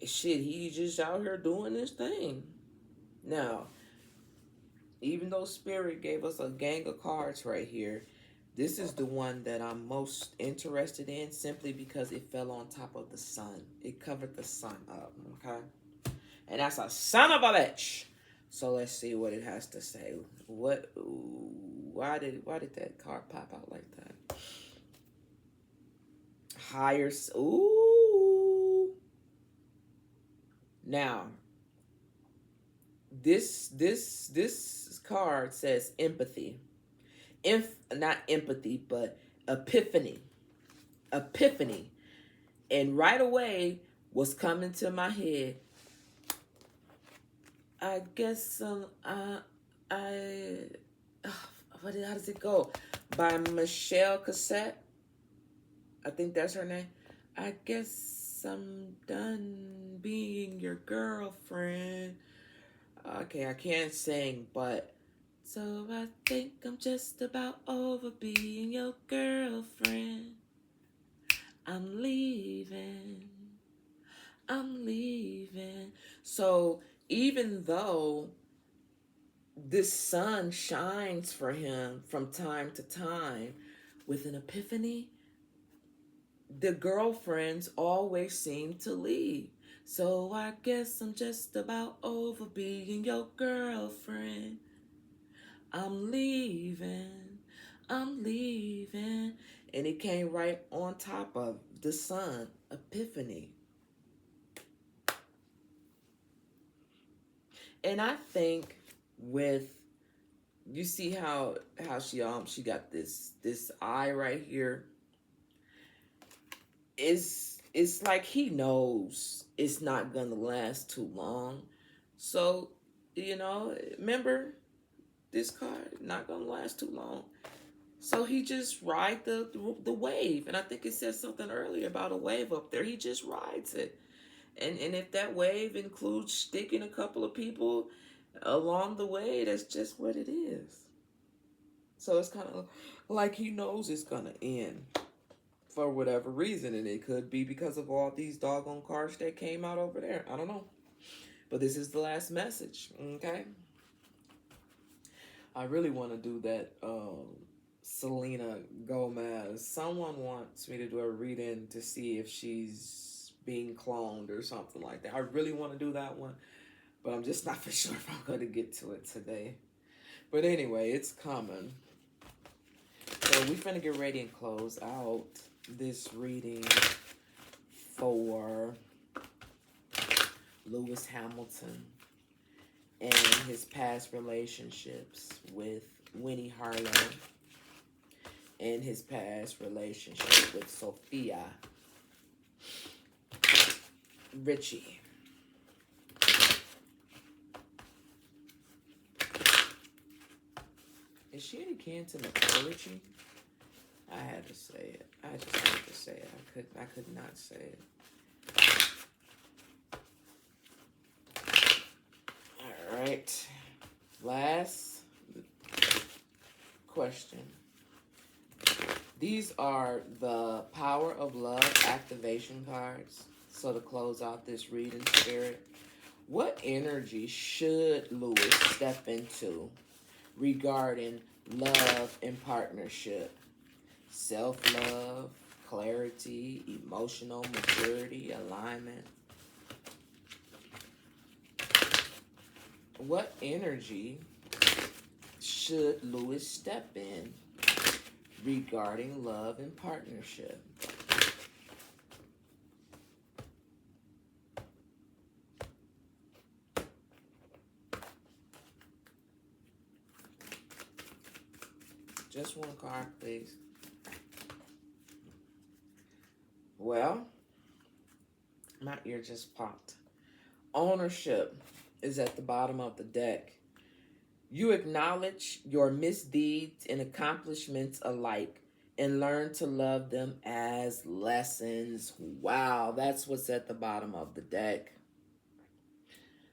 shit, he's just out here doing this thing. Now, even though Spirit gave us a gang of cards right here, this is the one that I'm most interested in, simply because it fell on top of the sun. It covered the sun up, okay? And that's a son of a bitch. So let's see what it has to say. Why did that card pop out like that? Higher, ooh. Now, this card says empathy. Not empathy, but epiphany. Epiphany. And right away, what's coming to my head, I guess how does it go? By Michelle Cassette. I think that's her name. I guess I'm done being your girlfriend. Okay, I can't sing, but so I think I'm just about over being your girlfriend. I'm leaving. So even though this sun shines for him from time to time with an epiphany, the girlfriends always seem to leave. So I guess I'm just about over being your girlfriend. I'm leaving. And it came right on top of the sun, epiphany. And I think with, you see how she got this eye right here. It's like he knows it's not gonna last too long. So, remember, this card not gonna last too long. So he just ride the wave. And I think it said something earlier about a wave up there. He just rides it. And if that wave includes sticking a couple of people along the way, that's just what it is. So it's kind of like he knows it's going to end for whatever reason. And it could be because of all these doggone cards that came out over there. I don't know. But this is the last message, okay? I really want to do that Selena Gomez. Someone wants me to do a reading to see if she's being cloned or something like that. I really want to do that one, but I'm just not for sure if I'm going to get to it today. But anyway, it's coming. So we finna get ready and close out this reading for Lewis Hamilton and his past relationships with Winnie Harlow and his past relationship with Sofia Richie. Is she any kin to Nicole Richie? I had to say it. I just had to say it. I could not say it. All right. Last question. These are the Power of Love activation cards. So to close out this reading, Spirit, what energy should Lewis step into regarding love and partnership? Self-love, clarity, emotional maturity, alignment. What energy should Lewis step in regarding love and partnership? Just one card, please. Well, my ear just popped. Ownership is at the bottom of the deck. You acknowledge your misdeeds and accomplishments alike and learn to love them as lessons. Wow, that's what's at the bottom of the deck.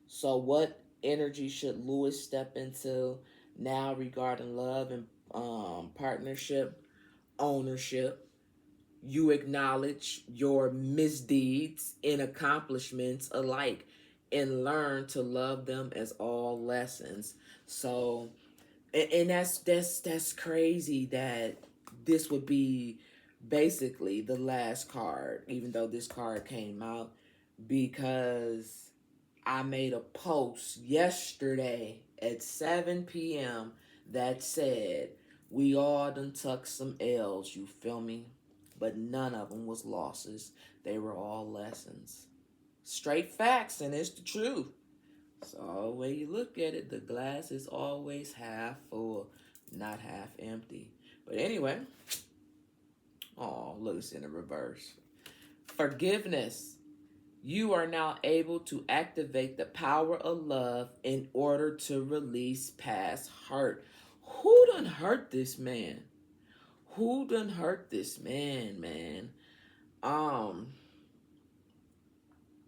So, what energy should Lewis step into now regarding love and partnership? Ownership. You acknowledge your misdeeds and accomplishments alike and learn to love them as all lessons. So, and that's crazy that this would be basically the last card, even though this card came out, because I made a post yesterday at 7 p.m. that said we all done took some L's, you feel me? But none of them was losses. They were all lessons. Straight facts, and it's the truth. So the way you look at it, the glass is always half full, not half empty. But anyway, oh, look, it's in the reverse. Forgiveness. You are now able to activate the power of love in order to release past hurt. Who done hurt this man? Who done hurt this man, man?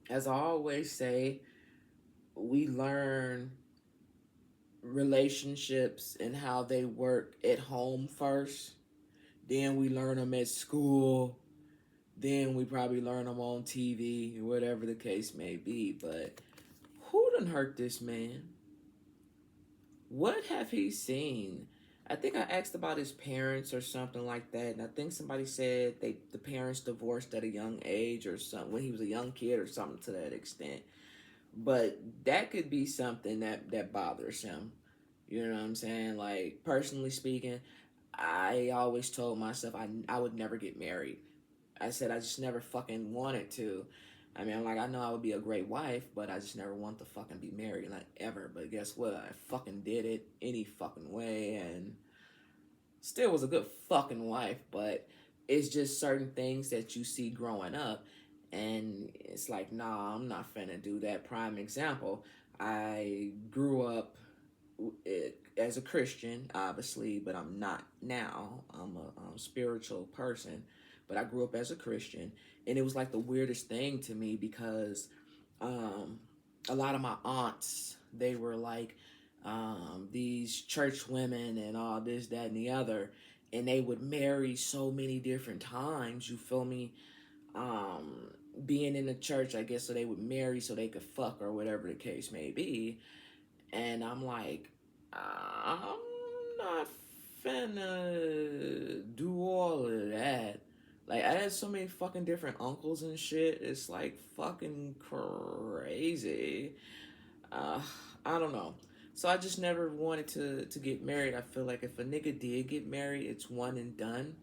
As I always say, we learn relationships and how they work at home first. Then we learn them at school. Then we probably learn them on TV, whatever the case may be. But who done hurt this man? What have he seen? I think I asked about his parents or something like that, and I think somebody said the parents divorced at a young age or something, when he was a young kid or something to that extent. But that could be something that bothers him. You know what I'm saying? Like, personally speaking, I always told myself I would never get married. I said I just never fucking wanted to. I mean, like, I know I would be a great wife, but I just never want to fucking be married, like, ever. But guess what? I fucking did it any fucking way, and still was a good fucking wife. But it's just certain things that you see growing up, and it's like, nah, I'm not finna do that. Prime example, I grew up as a Christian, obviously, but I'm not now. I'm a spiritual person, but I grew up as a Christian, and it was like the weirdest thing to me because a lot of my aunts, they were like these church women and all this, that, and the other, and they would marry so many different times. You feel me? Being in the church, I guess, so they would marry so they could fuck or whatever the case may be. And I'm like, I'm not finna do all of that. Like, I had so many fucking different uncles and shit. It's like fucking crazy. Uh, I don't know. So I just never wanted to get married. I feel like if a nigga did get married, it's one and done.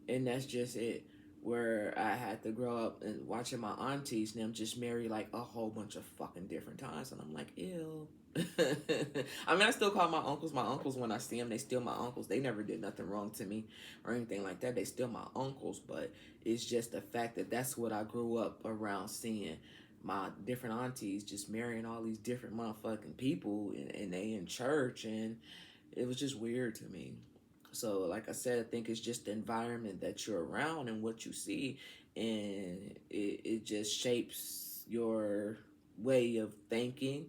And that's just it. Where I had to grow up and watching my aunties and them just marry like a whole bunch of fucking different times, and I'm like, ew. I mean, I still call my uncles my uncles when I see them. They still my uncles. They never did nothing wrong to me or anything like that. They still my uncles, but it's just the fact that that's what I grew up around seeing. My different aunties just marrying all these different motherfucking people, and they in church, and it was just weird to me. So, like I said, I think it's just the environment that you're around and what you see, and it just shapes your way of thinking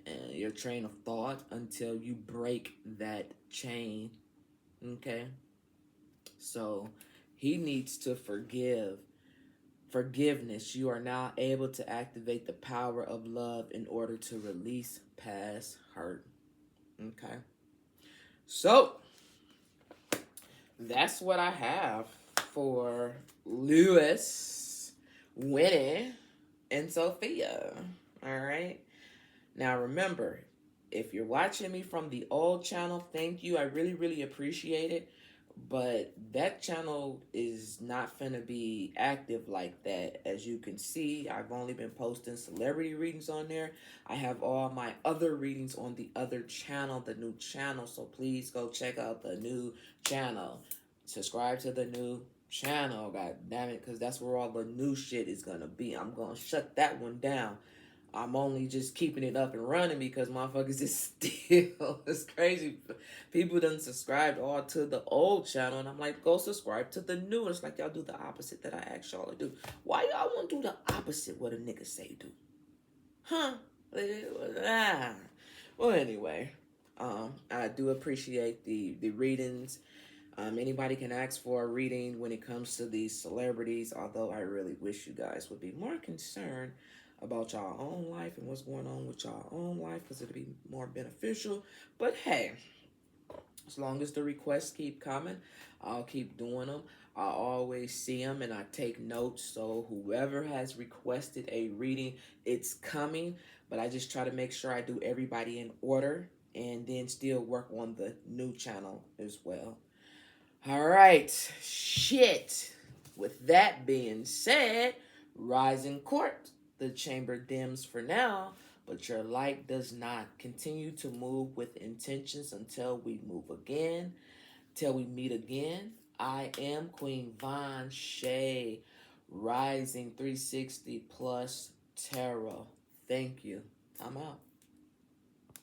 and your train of thought until you break that chain. Okay? So, he needs to forgive. Forgiveness. You are now able to activate the power of love in order to release past hurt. Okay? So, that's what I have for Lewis, Winnie, and Sofia. All right. Now remember, If you're watching me from the old channel, thank you. I really, really appreciate it. But that channel is not finna be active like that. As you can see, I've only been posting celebrity readings on there. I have all my other readings on the other channel, the new channel. So please go check out the new channel. Subscribe to the new channel, god damn it, because that's where all the new shit is gonna be. I'm gonna shut that one down. I'm only just keeping it up and running because motherfuckers is still, it's crazy. People done subscribed all to the old channel, and I'm like, go subscribe to the new. It's like y'all do the opposite that I asked y'all to do. Why y'all want to do the opposite what a nigga say do? Huh? Ah. Well, anyway, I do appreciate the readings. Anybody can ask for a reading when it comes to these celebrities, although I really wish you guys would be more concerned about y'all own life and what's going on with y'all own life, because it'll be more beneficial. But hey, as long as the requests keep coming, I'll keep doing them. I always see them and I take notes. So whoever has requested a reading, it's coming. But I just try to make sure I do everybody in order and then still work on the new channel as well. All right, shit. With that being said, Rising Court, the chamber dims for now, but your light does not. Continue to move with intentions until we move again, till we meet again. I am Queen Von Shay, Rising 360 plus Tarot. Thank you. I'm out.